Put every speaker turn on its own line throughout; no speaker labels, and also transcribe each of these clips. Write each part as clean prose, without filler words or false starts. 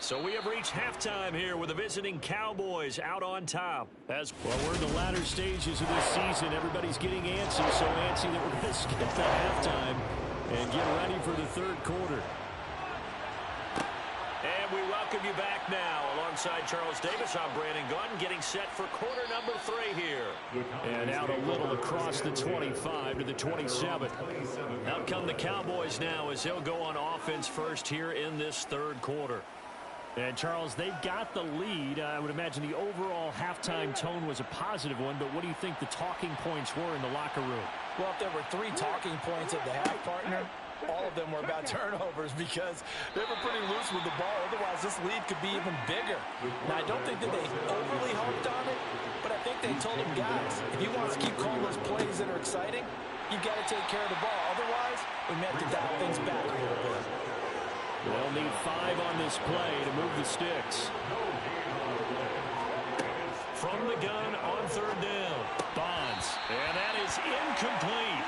So we have reached halftime here with the visiting Cowboys out on top. As well, we're in the latter stages of this season. Everybody's getting antsy, so antsy that we're going to skip the halftime and get ready for the third quarter. And we welcome you back now. Alongside Charles Davis, I'm Brandon Gunn, getting set for quarter number 3 here. And out a little across the 25 to the 27. Out come the Cowboys now as they'll go on offense first here in this third quarter. And, Charles, they've got the lead. I would imagine the overall halftime tone was a positive one, but what do you think the talking points were in the locker room?
Well, if there were 3 talking points at the half, partner, all of them were about turnovers because they were pretty loose with the ball. Otherwise, this lead could be even bigger. Now, I don't think that they overly harped on it, but I think they told them, guys, if you want us to keep calling those plays that are exciting, you've got to take care of the ball. Otherwise, we may have to dial things back a little bit.
They'll need 5 on this play to move the sticks. From the gun on third down, Bonds, and that is incomplete.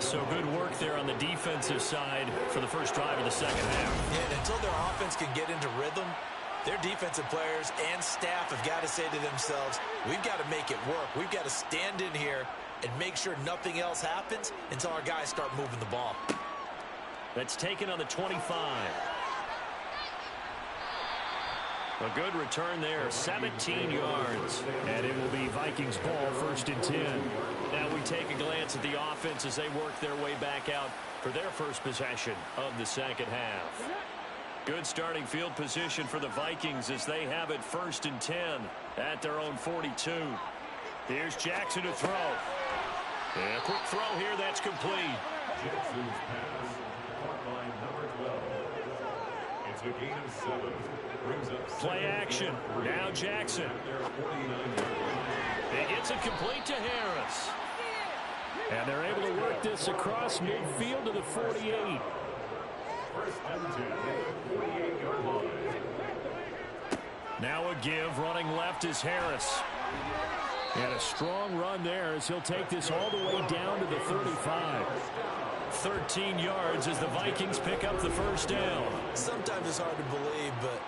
So good work there on the defensive side for the first drive of the second half.
Yeah, and until their offense can get into rhythm, their defensive players and staff have got to say to themselves, we've got to make it work. We've got to stand in here and make sure nothing else happens until our guys start moving the ball.
That's taken on the 25. A good return there, 17 yards. And it will be Vikings ball, 1st and 10. Now we take a glance at the offense as they work their way back out for their first possession of the second half. Good starting field position for the Vikings as they have it 1st and 10 at their own 42. Here's Jackson to throw. And a quick throw here, that's complete.
Jackson's pass, caught by number 12. It's a gain of 7. Brings up
play action. Now Jackson. He gets it complete to Harris. And they're able to work this across midfield to the 48.
1st and 10, 48-yard line.
Now a give, running left is Harris. And a strong run there as he'll take this all the way down to the 35. 13 yards as the Vikings pick up the first down.
Sometimes it's hard to believe, but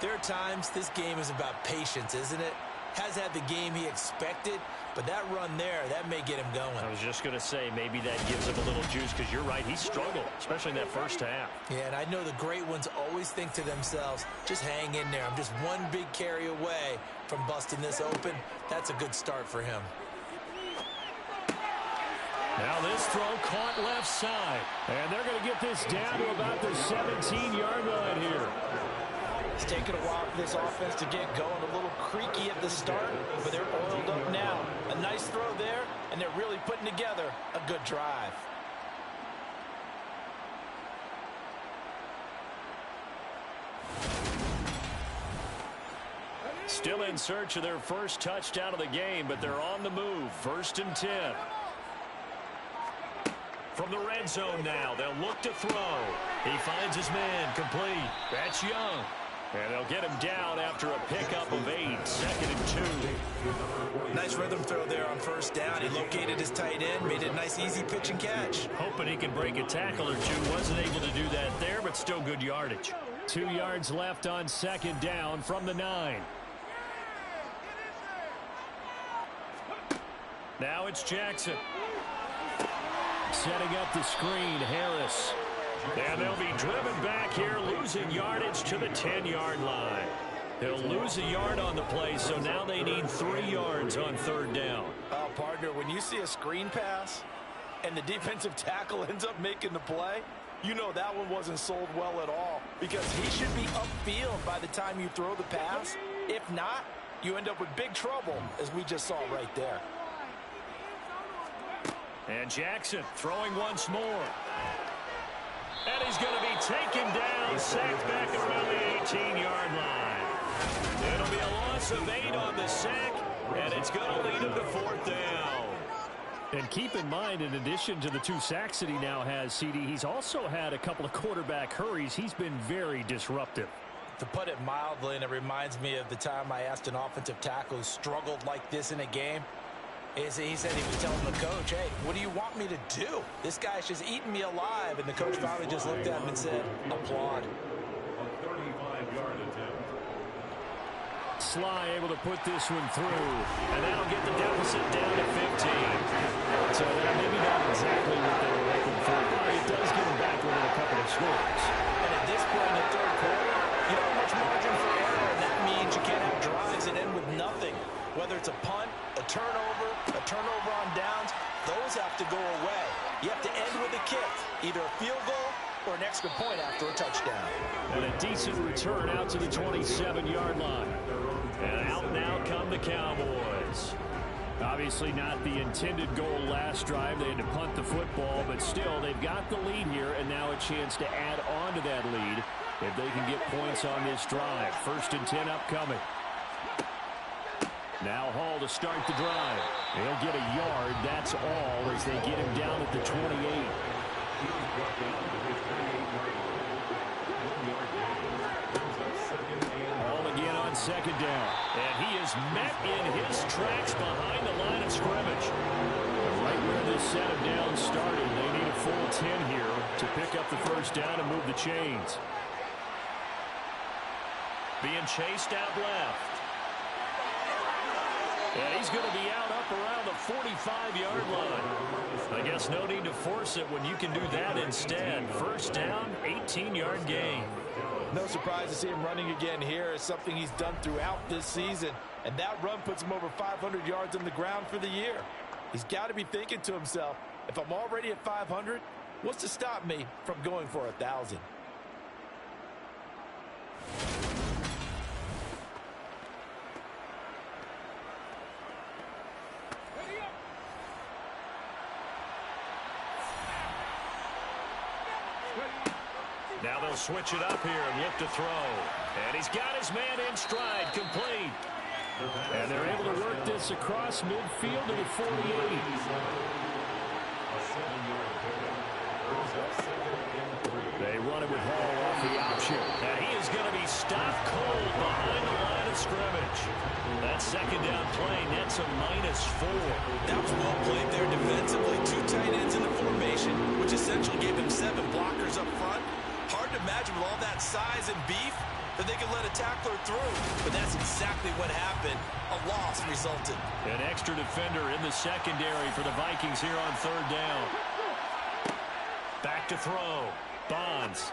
there are times this game is about patience, isn't it? Has had the game he expected, but that run there, that may get him going.
I was just going to say, maybe that gives him a little juice because you're right, he struggled, especially in that first half.
Yeah, and I know the great ones always think to themselves, just hang in there. I'm just one big carry away from busting this open. That's a good start for him.
Now this throw caught left side. And they're going to get this down to about the 17-yard line here.
It's taken a while for this offense to get going. A little creaky at the start, but they're oiled up now. A nice throw there, and they're really putting together a good drive.
Still in search of their first touchdown of the game, but they're on the move. 1st and 10. From the red zone now, they'll look to throw. He finds his man, complete. That's Young. And they'll get him down after a pickup of 8. 2nd and 2.
Nice rhythm throw there on 1st down. He located his tight end, made it a nice easy pitch and catch.
Hoping he can break a tackle or two. Wasn't able to do that there, but still good yardage. 2 yards left on 2nd down from the 9. Now it's Jackson. Setting up the screen, Harris. And they'll be driven back here, losing yardage to the 10-yard line. They'll lose a yard on the play, so now they need 3 yards on 3rd down.
Oh, partner, when you see a screen pass and the defensive tackle ends up making the play, you know that one wasn't sold well at all because he should be upfield by the time you throw the pass. If not, you end up with big trouble, as we just saw right there.
And Jackson throwing once more. And he's going to be taken down, sacked back around the 18-yard line. It'll be a loss of 8 on the sack, and it's going to lead him to 4th down. And keep in mind, in addition to the 2 sacks that he now has, CD, he's also had a couple of quarterback hurries. He's been very disruptive.
To put it mildly, and it reminds me of the time I asked an offensive tackle who struggled like this in a game, He said he was telling the coach, hey, what do you want me to do? This guy's just eating me alive. And the coach finally just looked at him and said, applaud.
A 35-yard attempt.
Sly able to put this one through, and that'll get the deficit down to 15. So that maybe not exactly what they were hoping for, but it does get them back within a couple of scores.
And at this point in the third quarter, you don't have much margin for error, and that means you can't have drives that end with nothing. Whether it's a punt, a turnover on downs, those have to go away. You have to end with a kick, either a field goal or an extra point after a touchdown.
And a decent return out to the 27-yard line. And out now come the Cowboys. Obviously not the intended goal last drive. They had to punt the football, but still they've got the lead here, and now a chance to add on to that lead if they can get points on this drive. 1st and 10 upcoming. Now Hall to start the drive. He'll get a yard, that's all, as they get him down at the 28. Hall again on 2nd down. And he is met in his tracks behind the line of scrimmage. Right where this set of downs started, they need a full 10 here to pick up the 1st down and move the chains. Being chased out left. And he's going to be out up around the 45-yard line. I guess no need to force it when you can do that instead. 1st down, 18-yard gain.
No surprise to see him running again here. It's something he's done throughout this season. And that run puts him over 500 yards on the ground for the year. He's got to be thinking to himself, if I'm already at 500, what's to stop me from going for 1,000?
Now they'll switch it up here and look to throw. And he's got his man in stride, complete. And they're able to work this across midfield to the 48. They run it with Hall off the option. And he is going to be stopped cold behind the line of scrimmage. That 2nd down play nets a -4.
That was well played there defensively. 2 tight ends in the formation, which essentially gave him 7 blockers up front. Hard to imagine with all that size and beef that they could let a tackler through. But that's exactly what happened. A loss resulted.
An extra defender in the secondary for the Vikings here on 3rd down. Back to throw. Bonds.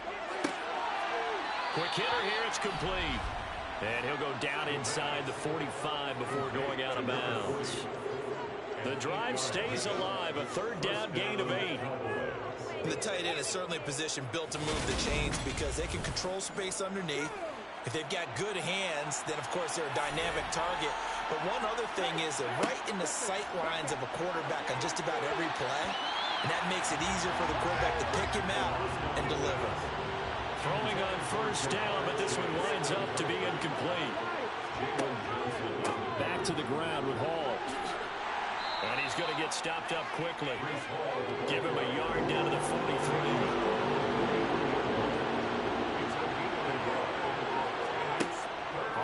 Quick hitter here. It's complete. And he'll go down inside the 45 before going out of bounds. The drive stays alive. A 3rd down gain of 8.
The tight end is certainly a position built to move the chains because they can control space underneath. If they've got good hands, then, of course, they're a dynamic target. But one other thing is they're right in the sight lines of a quarterback on just about every play, and that makes it easier for the quarterback to pick him out and deliver.
Throwing on 1st down, but this one winds up to be incomplete. Back to the ground with Hall. And he's going to get stopped up quickly. Give him a yard down to the 43.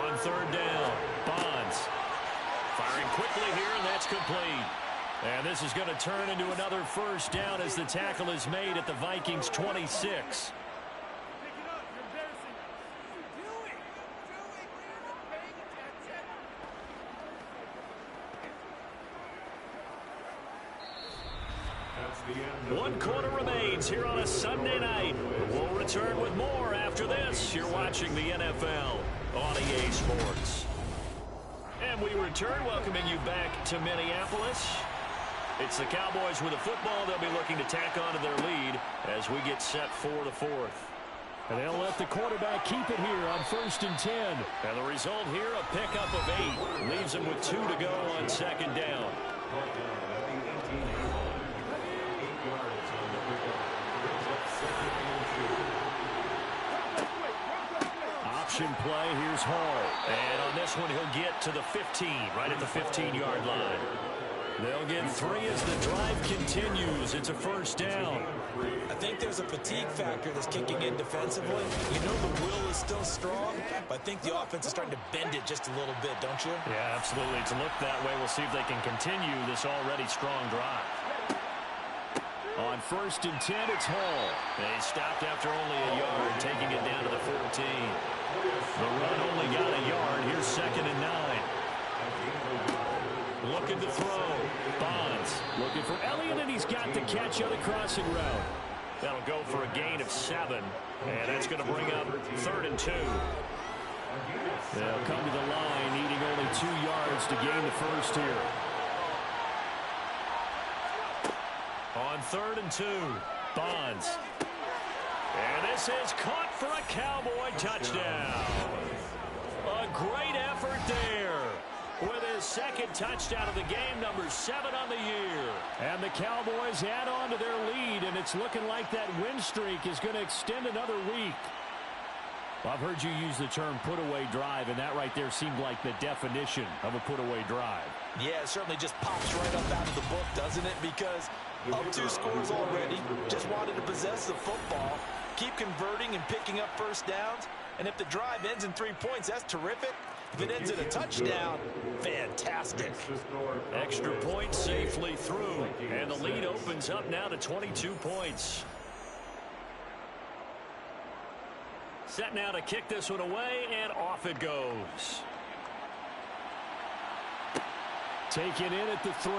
On 3rd down, Bonds. Firing quickly here, and that's complete. And this is going to turn into another 1st down as the tackle is made at the Vikings' 26. One quarter remains here on a Sunday night. We'll return with more after this. You're watching the NFL on EA Sports. And we return, welcoming you back to Minneapolis. It's the Cowboys with the football. They'll be looking to tack onto their lead as we get set for the 4th. And they'll let the quarterback keep it here on 1st and 10. And the result here, a pickup of 8. Leaves them with 2 to go on 2nd down. Option play, here's Hall. And on this one, he'll get to the 15, right at the 15-yard line. They'll get 3 as the drive continues. It's a first down.
I think there's a fatigue factor that's kicking in defensively. You know the will is still strong, but I think the offense is starting to bend it just a little bit, don't you?
Yeah, absolutely. It's looked that way. We'll see if they can continue this already strong drive. On 1st and 10, it's Hall. They stopped after only a yard, taking it down to the 14. The run only got a yard. Here's 2nd and 9. Looking to throw. Bonds looking for Elliott, and he's got the catch on the crossing route. That'll go for a gain of 7, and that's going to bring up 3rd and 2. They'll come to the line, needing only 2 yards to gain the first here. On 3rd and 2, Bonds. And this is caught for a Cowboy touchdown. A great effort there. With his 2nd touchdown of the game, number 7 on the year. And the Cowboys add on to their lead, and it's looking like that win streak is going to extend another week. Well, I've heard you use the term put-away drive, and that right there seemed like the definition of a put-away drive.
Yeah, it certainly just pops right up out of the book, doesn't it? Because up 2 scores already, just wanted to possess the football, keep converting and picking up first downs, and if the drive ends in 3 points, that's terrific. If it ends in a touchdown, fantastic.
Extra point safely through, and the lead opens up now to 22 points. Set now to kick this one away, and off it goes. Taken in at the 3.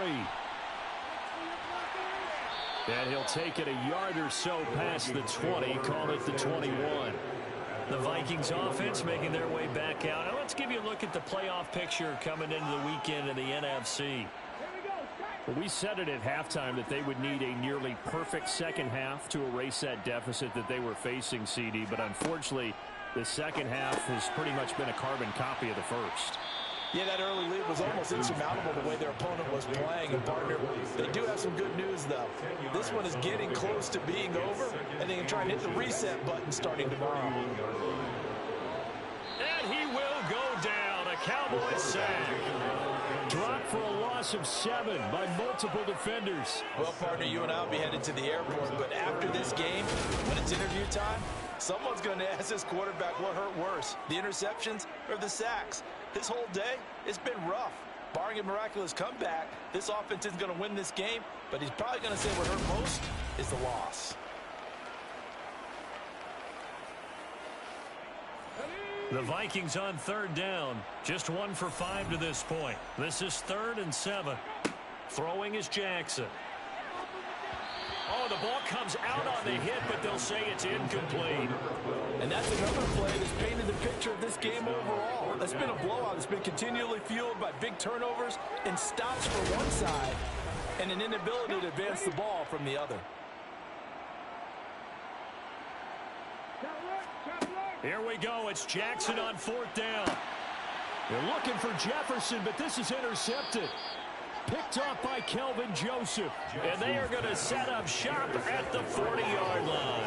And he'll take it a yard or so past the 20, call it the 21. The Vikings offense making their way back out. Now let's give you a look at the playoff picture coming into the weekend in the NFC. Well, we said it at halftime that they would need a nearly perfect second half to erase that deficit that they were facing, CD. But unfortunately, the second half has pretty much been a carbon copy of the first.
Yeah, that early lead was almost insurmountable the way their opponent was playing. And, partner, they do have some good news, though. This one is getting close to being over, and they can try and hit the reset button starting tomorrow.
And he will go down. A Cowboys sack. Dropped for a loss of 7 by multiple defenders.
Well, partner, you and I will be headed to the airport, but after this game, when it's interview time, someone's going to ask this quarterback what hurt worse, the interceptions or the sacks. This whole day, it's been rough. Barring a miraculous comeback, this offense isn't going to win this game, but he's probably going to say what hurt most is the loss.
The Vikings on 3rd down. Just 1 for 5 to this point. This is 3rd and 7. Throwing is Jackson. Oh, the ball comes out on the hit, but they'll say it's incomplete.
And that's another play that's painted the picture of this game overall. It's been a blowout. It's been continually fueled by big turnovers and stops for one side and an inability to advance the ball from the other.
Here we go. It's Jackson on 4th down. They're looking for Jefferson, but this is intercepted. Picked off by Kelvin Joseph. And they are going to set up shop at the 40-yard line.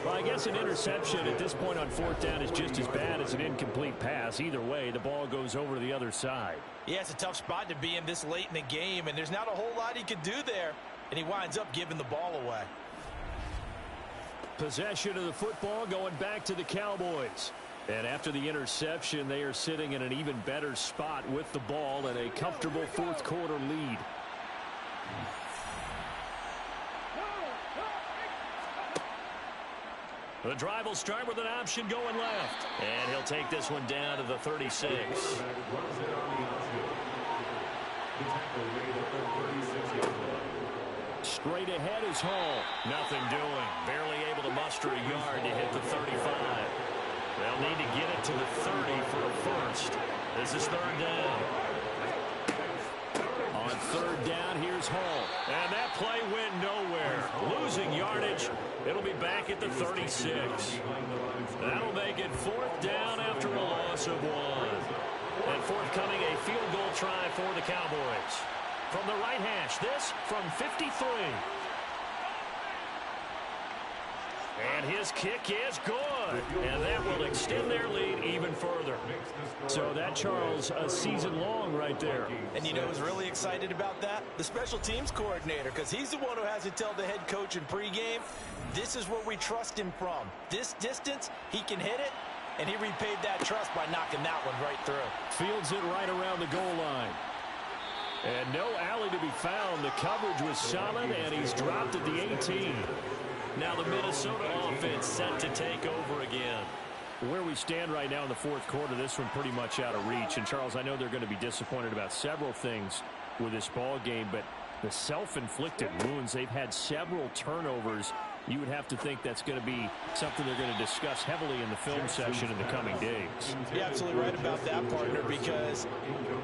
Well, I guess an interception at this point on 4th down is just as bad as an incomplete pass. Either way, the ball goes over to the other side.
Yeah, it's a tough spot to be in this late in the game, and there's not a whole lot he could do there. And he winds up giving the ball away.
Possession of the football going back to the Cowboys. And after the interception, they are sitting in an even better spot with the ball and a comfortable 4th quarter lead. The drive will start with an option going left. And he'll take this one down to the 36. Straight ahead is Hall. Nothing doing. Barely able to muster a yard to hit the 35. They'll need to get it to the 30 for a first. This is 3rd down. On 3rd down, here's Hall. And that play went nowhere. Losing yardage. It'll be back at the 36. That'll make it 4th down after a loss of 1. And forthcoming a field goal try for the Cowboys. From the right hash, this from 53. And his kick is good. And that will extend their lead even further. So that, Charles, a season long right there.
And you know who's really excited about that? The special teams coordinator, because he's the one who has to tell the head coach in pregame, this is where we trust him from. This distance, he can hit it, and he repaid that trust by knocking that one right through.
Fields it right around the goal line. And no alley to be found. The coverage was solid, and he's dropped at the 18. Now the Minnesota offense set to take over again. Where we stand right now in the fourth quarter, this one pretty much out of reach. And, Charles, I know they're going to be disappointed about several things with this ball game, but the self-inflicted wounds, they've had several turnovers. You would have to think that's going to be something they're going to discuss heavily in the film session in the coming days.
You're absolutely right about that, partner, because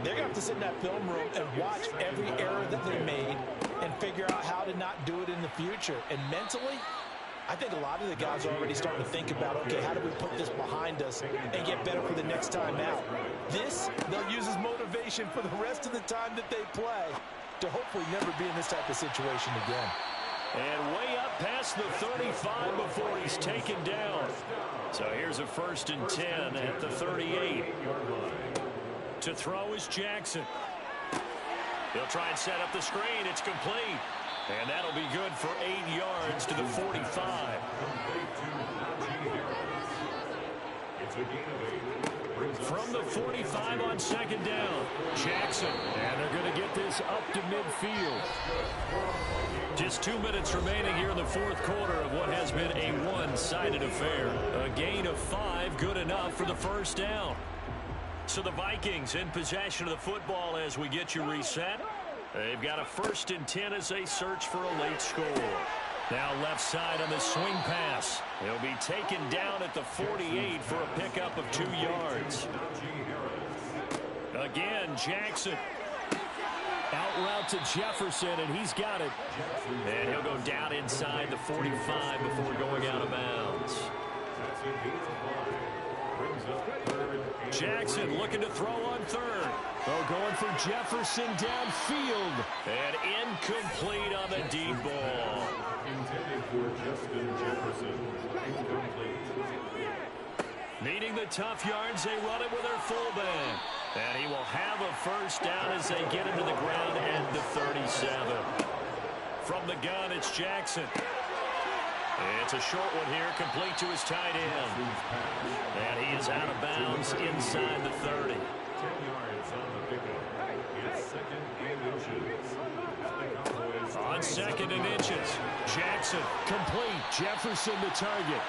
they're going to have to sit in that film room and watch every error that they made and figure out how to not do it in the future. And mentally, I think a lot of the guys are already starting to think about, okay, how do we put this behind us and get better for the next time out? This, they'll use as motivation for the rest of the time that they play to hopefully never be in this type of situation again.
And way up past the 35 before he's taken down. So here's a 1st and 10 at the 38. To throw is Jackson. He'll try and set up the screen. It's complete. And that'll be good for 8 yards to the 45. From the 45 on 2nd down, Jackson. And they're going to get this up to midfield. Just 2 minutes remaining here in the fourth quarter of what has been a one-sided affair. A gain of 5, good enough for the 1st down. So the Vikings in possession of the football as we get you reset. They've got a 1st and 10 as they search for a late score. Now left side on the swing pass. He'll be taken down at the 48 for a pickup of 2 yards. Again, Jackson. Out route to Jefferson, and he's got it. And he'll go down inside the 45 before going out of bounds. Jackson looking to throw on 3rd. Oh, going for Jefferson downfield. And incomplete on the deep ball.
Intended for Justin Jefferson. Incomplete.
Needing the tough yards, they run it with their fullback. And he will have a 1st down as they get him to the ground at the 37. From the gun, it's Jackson. It's a short one here, complete to his tight end. And he is out of bounds inside the 30.
10 yards on the pickup. It's 2nd and inches.
On 2nd and inches, Jackson complete. Jefferson the target.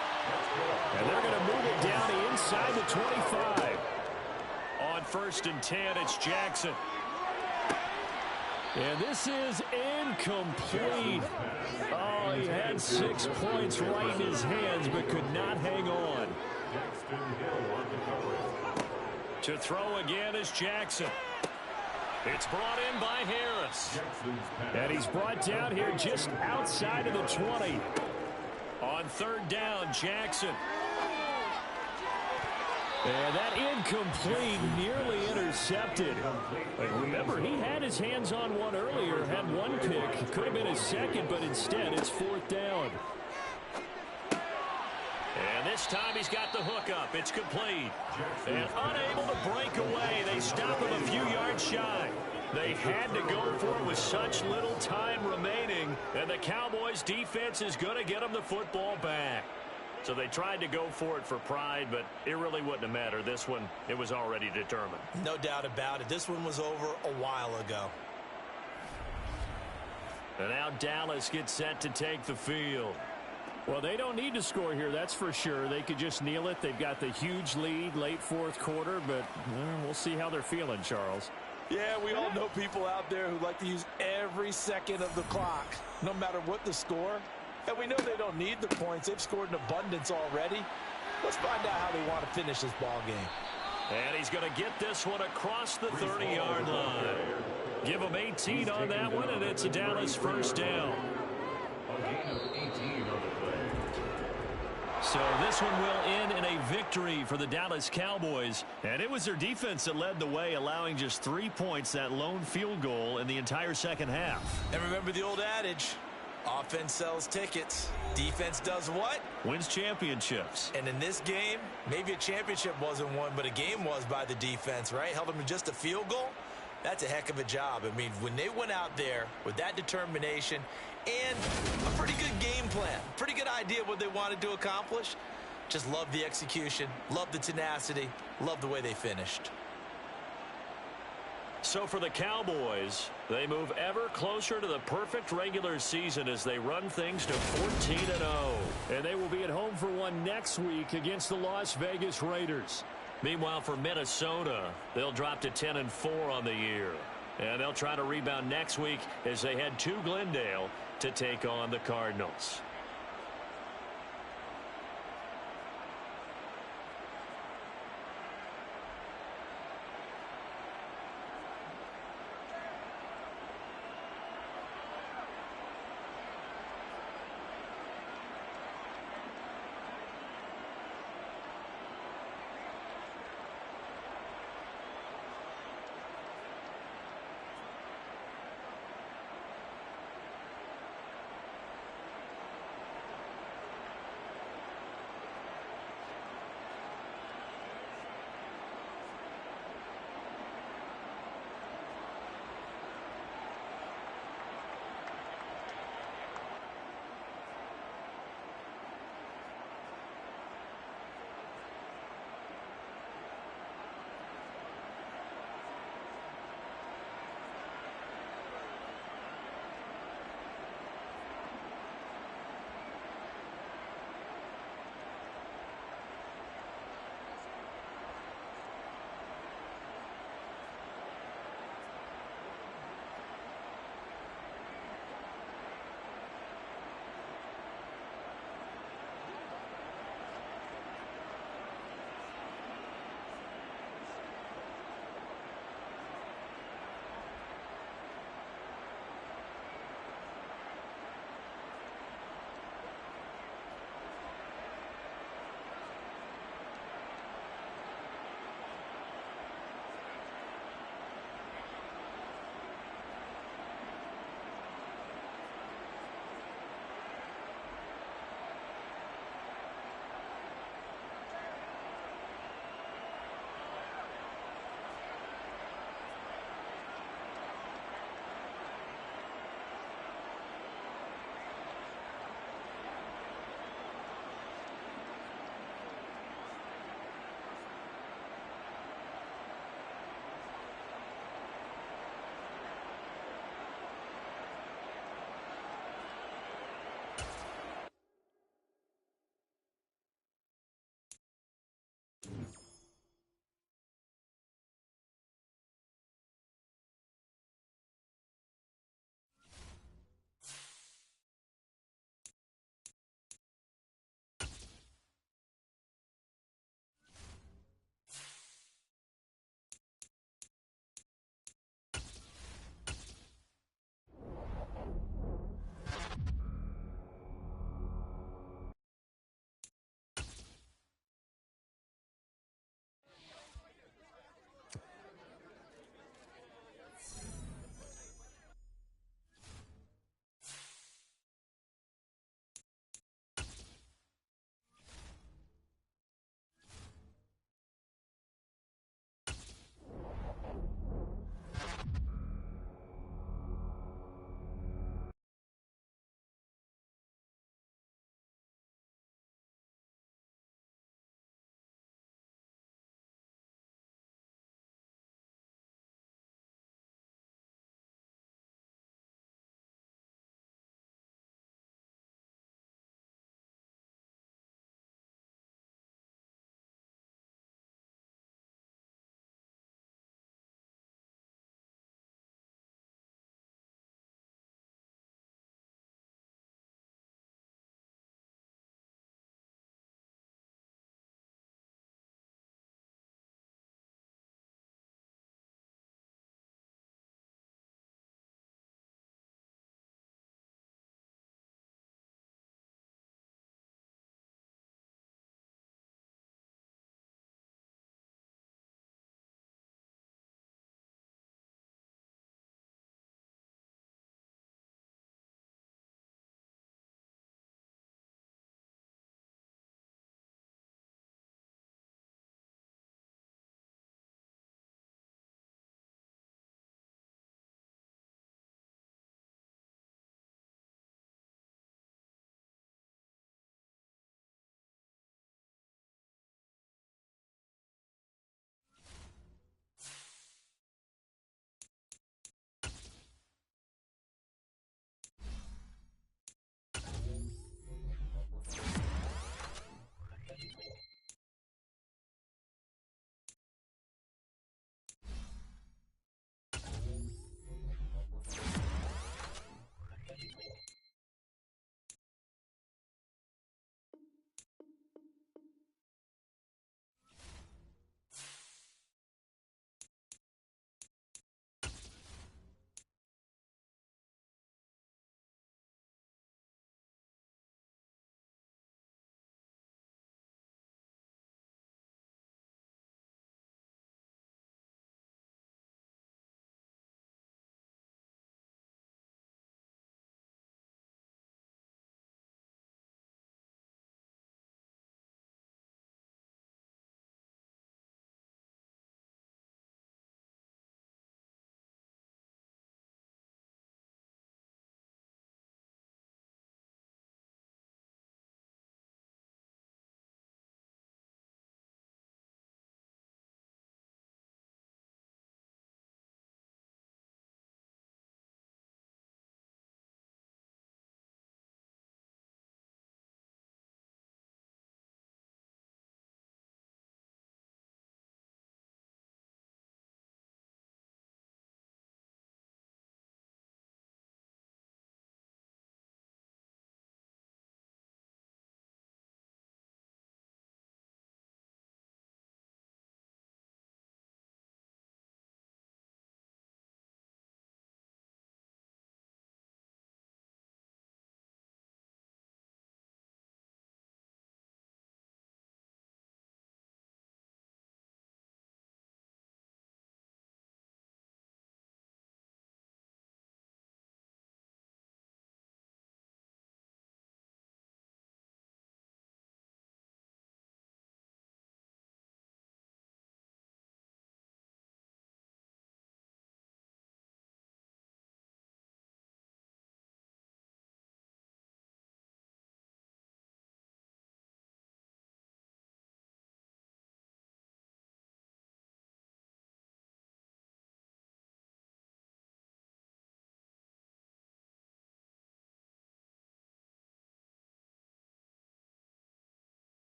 And they're going to move it down inside the 25. On 1st and 10, it's Jackson. And this is incomplete. Oh, he had 6 points right in his hands, but could not hang on. To throw again is Jackson. It's brought in by Harris. And he's brought down here just outside of the 20. On 3rd down, Jackson. And that incomplete, nearly intercepted. But remember, he had his hands on one earlier, had 1 pick. Could have been his 2nd, but instead it's 4th down. And this time he's got the hook up. It's complete. And unable to break away. They stop him a few yards shy. They had to go for it with such little time remaining. And the Cowboys defense is going to get them the football back. So they tried to go for it for pride, but it really wouldn't have mattered. This one, it was already determined.
No doubt about it. This one was over a while ago.
And now Dallas gets set to take the field. Well, they don't need to score here, that's for sure. They could just kneel it. They've got the huge lead late fourth quarter, but we'll see how they're feeling, Charles.
Yeah, we all know people out there who like to use every second of the clock, no matter what the score. And we know they don't need the points. They've scored in abundance already. Let's find out how they want to finish this ball game.
And he's going to get this one across the 30-yard line. Give him 18 on that one, and it's a Dallas 1st down.
A gain of 18 on the play.
So this one will end in a victory for the Dallas Cowboys. And it was their defense that led the way, allowing just 3 points, that lone field goal in the entire second half.
And remember the old adage, Offense sells tickets. Defense does what?
Wins championships.
And in this game, maybe a championship wasn't won, but a game was by the defense, right? Held them to just a field goal. That's a heck of a job. I mean, when they went out there with that determination and a pretty good game plan, pretty good idea what they wanted to accomplish, just love the execution, love the tenacity, love the way they finished.
So for the Cowboys, they move ever closer to the perfect regular season as they run things to 14-0. And they will be at home for one next week against the Las Vegas Raiders. Meanwhile, for Minnesota, they'll drop to 10-4 on the year. And they'll try to rebound next week as they head to Glendale to take on the Cardinals.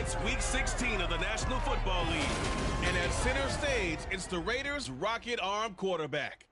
It's Week 16 of the National Football League. And at center stage, it's the Raiders' rocket arm quarterback.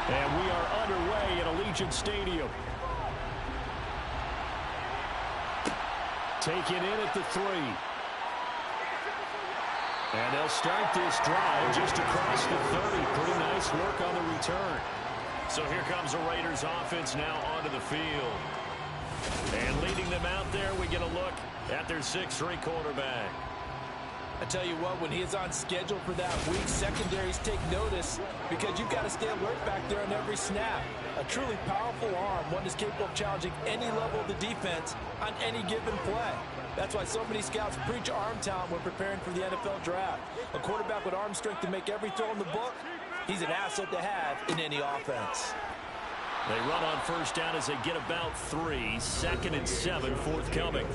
And we are underway at Allegiant Stadium. Taken in at the 3. And they'll start this drive just across the 30. Pretty nice work on the return. So here comes the Raiders offense now onto the field. And leading them out there, we get a look at their 6'3 quarterback.
I tell you what, when he is on schedule for that week, secondaries take notice because you've got to stay alert back there on every snap. A truly powerful arm, one that's capable of challenging any level of the defense on any given play. That's why so many scouts preach arm talent when preparing for the NFL draft. A quarterback with arm strength to make every throw in the book, he's an asset to have in any offense.
They run on first down as they get about 3. 2nd and 7 forthcoming.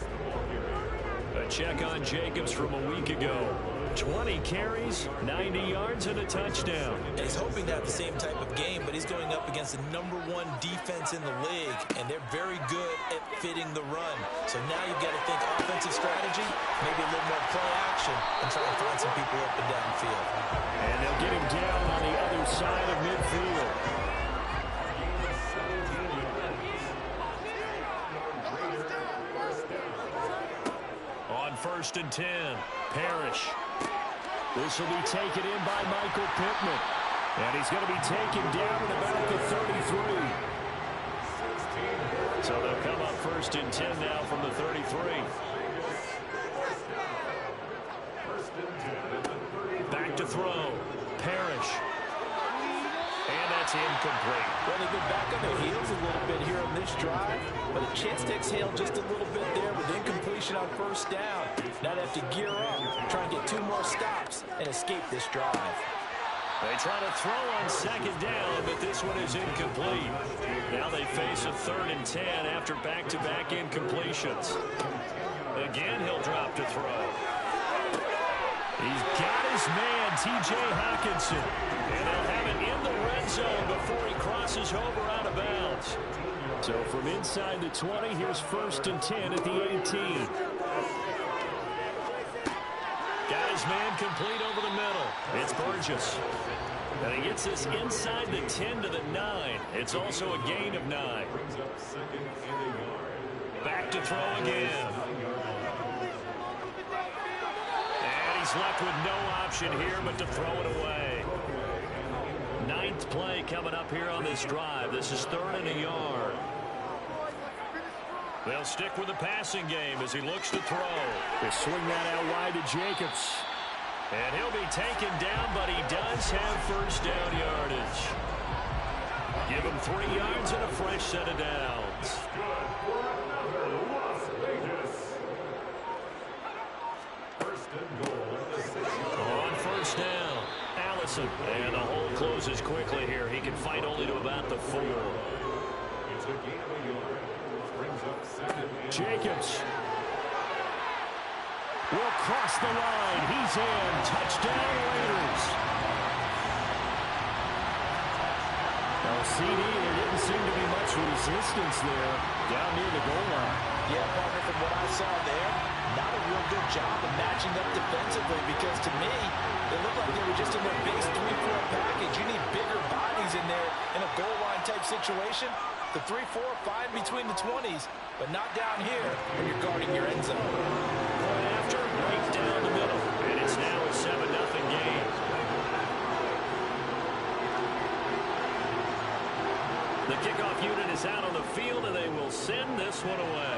A check on Jacobs from a week ago. 20 carries, 90 yards, and a touchdown.
And he's hoping to have the same type of game, but he's going up against the #1 defense in the league, and they're very good at fitting the run. So now you've got to think offensive strategy, maybe a little more play action, and try and find some people up and downfield.
And they'll get him down on the other side of midfield. On 1st and 10, Parrish. This will be taken in by Michael Pittman. And he's going to be taken down at about the 33. So they'll come up 1st and 10 now from the 33. Back to throw. Parrish. And that's incomplete.
Well, they get back on their heels a little bit here on this drive, but a chance to exhale just a little bit there with incompletion on first down. Now they have to gear up, try and get 2 more stops, and escape this drive.
They try to throw on 2nd down, but this one is incomplete. Now they face a 3rd and 10 after back-to-back incompletions. Again, he'll drop to throw. He's got his man, T.J. Hockenson. And they'll have it in the red zone before he crosses over out of bounds. So from inside the 20, here's 1st and 10 at the 18. Got his man complete over the middle. It's Burgess. And he gets this inside the 10 to the 9. It's also a gain of 9. Back to throw again. And he's left with no option here but to throw it away. 9th play coming up here on this drive. This is 3rd and a yard. They'll stick with the passing game as he looks to throw. They swing that out wide to Jacobs. And he'll be taken down, but he does have 1st down yardage. Give him 3 yards and a fresh set of downs. On 1st down, Allison. And the hole closes quickly here. He can fight only to about the 4. Jacobs will cross the line. He's in. Touchdown, Raiders. Now, CD, there didn't seem to be much resistance there down near the goal line.
Yeah, partner, from what I saw there, not a real good job of matching up defensively because to me, it looked like they were just in their base 3-4 package. You need bigger bodies in there in a goal line type situation. The 3-4 fine between the 20s, but not down here when you're guarding your end zone.
Point after, right down the middle. And it's now a 7-0 game. The kickoff unit is out on the field, and they will send this one away.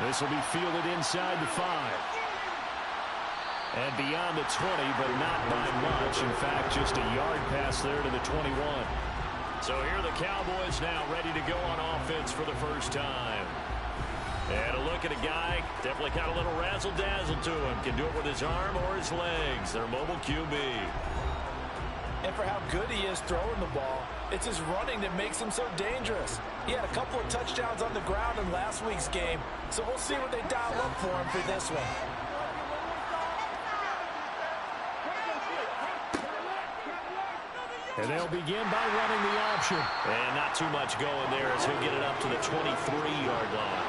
This will be fielded inside the 5. And beyond the 20, but not by much. In fact, just a yard pass there to the 21. So here are the Cowboys now ready to go on offense for the first time. And a look at a guy, definitely got a little razzle-dazzle to him. Can do it with his arm or his legs. Their mobile QB.
And for how good he is throwing the ball, it's his running that makes him so dangerous. He had a couple of touchdowns on the ground in last week's game, so we'll see what they dial up for him for this one.
And they'll begin by running the option. And not too much going there as he'll get it up to the 23-yard line.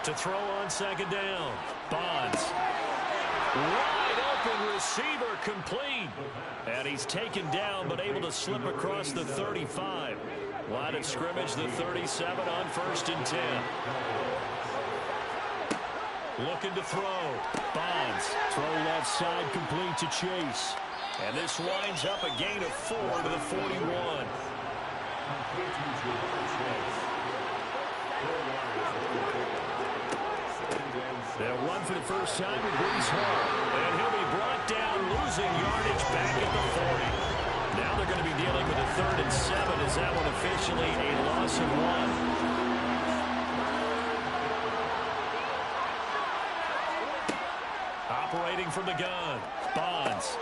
To throw on second down. Bonds. Wide open receiver complete. And he's taken down but able to slip across the 35. Line of scrimmage, the 37 on 1st and 10. Looking to throw. Bonds. Throw left side complete to Chase. And this winds up a gain of 4 to the 41. They'll run for the first time with Brees Hall. And he'll be brought down, losing yardage back at the 40. Now they're going to be dealing with a 3rd and 7. Is that one officially a loss of 1? Operating from the gun. Bonds.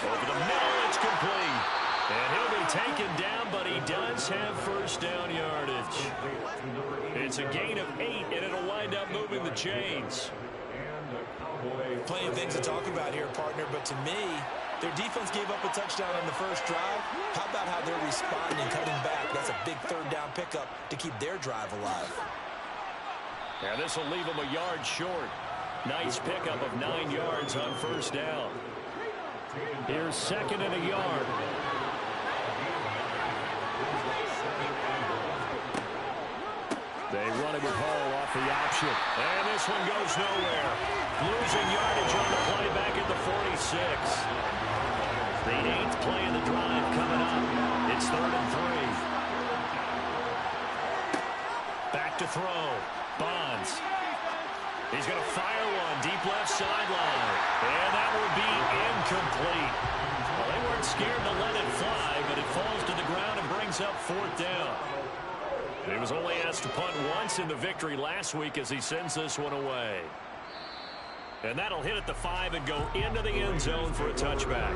Over the middle, it's complete. And he'll be taken down, but he does have first down yardage. It's a gain of 8, and it'll wind up moving the chains.
Plenty of things to talk about here, partner, but to me, their defense gave up a touchdown on the first drive. How about how they're responding, cutting back? That's a big 3rd down pickup to keep their drive alive.
And this will leave them a yard short. Nice pickup of 9 yards on first down. Here's 2nd and a yard. They run it with Hall off the option. And this one goes nowhere. Losing yardage on the play back at the 46. The 8th play of the drive coming up. It's 3rd and 3. Back to throw. Bonds. He's going to fire one deep left sideline. And that will be incomplete. Well, they weren't scared to let it fly, but it falls to the ground and brings up 4th down. And he was only asked to punt once in the victory last week as he sends this one away. And that'll hit at the 5 and go into the end zone for a touchback.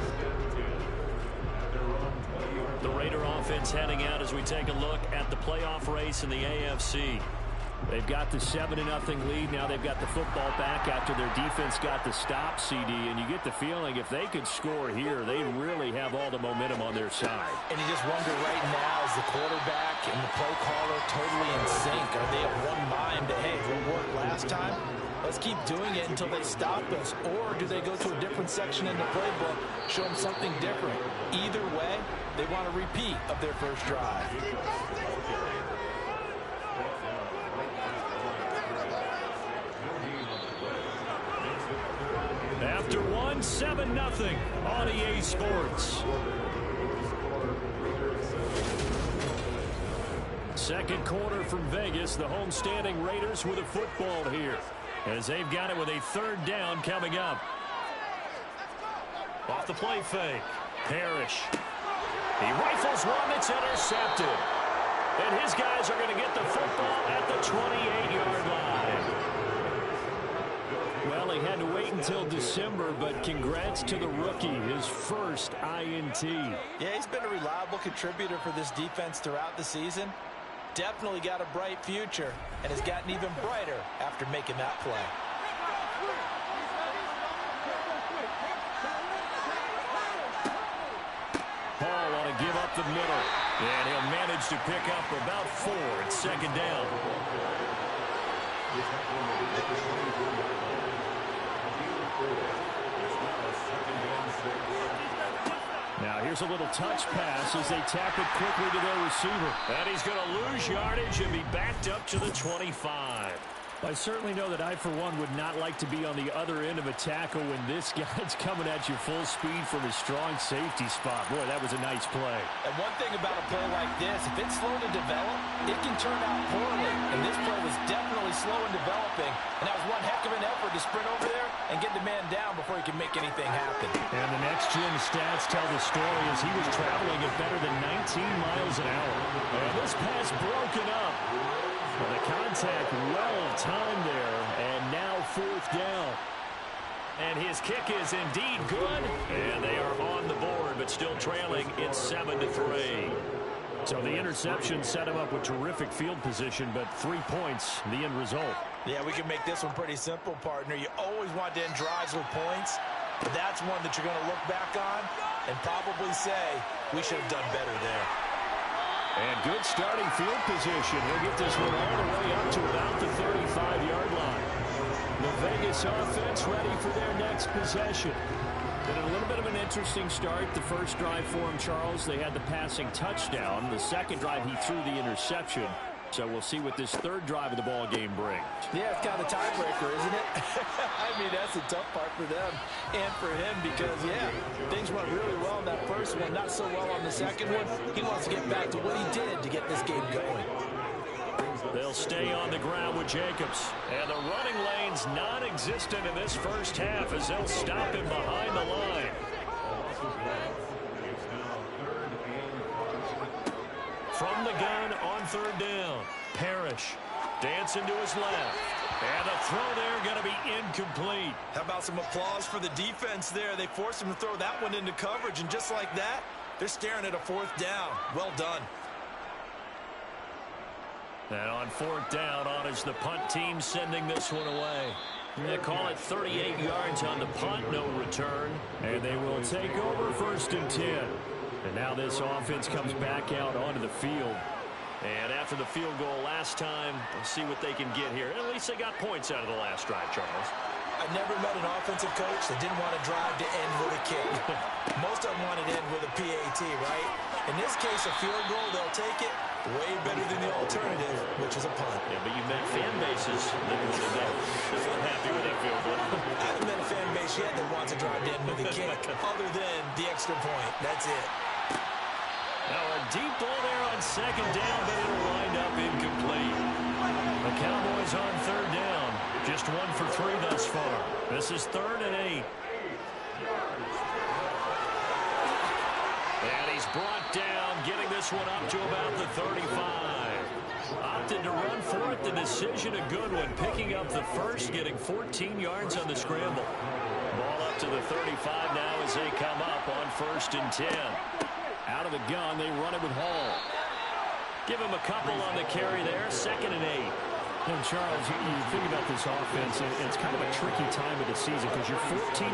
The Raider offense heading out as we take a look at the playoff race in the AFC. They've got the 7-0 lead. Now they've got the football back after their defense got the stop, CD. And you get the feeling if they could score here, they really have all the momentum on their side.
And you just wonder right now, is the quarterback and the play caller totally in sync? Are they of one mind that, hey, what worked last time? Let's keep doing it until they stop us. Or do they go to a different section in the playbook, show them something different? Either way, they want a repeat of their first drive.
After 7-0 on EA Sports. Second quarter from Vegas. The homestanding Raiders with a football here as they've got it with a 3rd down coming up. Off the play fake. Parrish. He rifles one that's intercepted. And his guys are going to get the football at the 28-yard line. Well, he had to wait until December, but congrats to the rookie, his first INT.
Yeah, he's been a reliable contributor for this defense throughout the season. Definitely got a bright future and has gotten even brighter after making that play.
Hall want to give up the middle, and he'll manage to pick up about 4 at 2nd down. Now here's a little touch pass as they tap it quickly to their receiver. And he's going to lose yardage and be backed up to the 25. I certainly know that I, for one, would not like to be on the other end of a tackle when this guy's coming at you full speed from his strong safety spot. Boy, that was a nice play.
And one thing about a play like this, if it's slow to develop, it can turn out poorly. And this play was definitely slow in developing. And that was one heck of an effort to sprint over there and get the man down before he can make anything happen.
And the next gen stats tell the story as he was traveling at better than 19 miles an hour. And this pass broken up. Well, the contact well timed there, and now 4th down. And his kick is indeed good. And they are on the board, but still trailing. It's 7-3. So the interception set him up with terrific field position, but 3 points, the end result.
Yeah, we can make this one pretty simple, partner. You always want to end drives with points. But that's one that you're going to look back on and probably say, we should have done better there.
And good starting field position. He'll get this one all the way up to about the 35-yard line. The Vegas offense ready for their next possession. Been a little bit of an interesting start. The first drive for him, Charles, they had the passing touchdown. The second drive, he threw the interception. So we'll see what this third drive of the ball game brings.
Yeah, it's kind of a tiebreaker, isn't it? I mean, that's the tough part for them and for him because, yeah, things went really well in that first one, not so well on the second one. He wants to get back to what he did to get this game going.
They'll stay on the ground with Jacobs. And the running lane's non-existent in this first half as they'll stop him behind the line. From the gun on third down. Parrish dancing to his left. And the throw there going to be incomplete.
How about some applause for the defense there? They forced him to throw that one into coverage, and just like that, they're staring at a fourth down. Well done.
And on fourth down, on is the punt team sending this one away. They call it 38 yards on the punt, no return. And they will take over first and 10. And now this offense comes back out onto the field. And after the field goal last time, we'll see what they can get here. At least they got points out of the last drive, Charles.
I've never met an offensive coach that didn't want to drive to end with a kick. Most of them wanted to end with a PAT, right? In this case, a field goal, they'll take it. Way better than the alternative, which is a punt.
Yeah, but you met fan bases that are happy with that field goal.
I haven't met a fan base yet that wants to drive to end with a kick, other than the extra point. That's it.
Now a deep ball there on second down, but it'll wind up incomplete. The Cowboys on third down. Just 1 for 3 thus far. This is 3rd and 8. And he's brought down, getting this one up to about the 35. Opted to run for it. The decision a good one. Picking up the first, getting 14 yards on the scramble. Ball up to the 35 now as they come up on 1st and 10. Out of the gun, they run it with Hall. Give him a couple on the carry there. 2nd and 8.
And Charles, you think about this offense, and it's kind of a tricky time of the season because you're 14-0,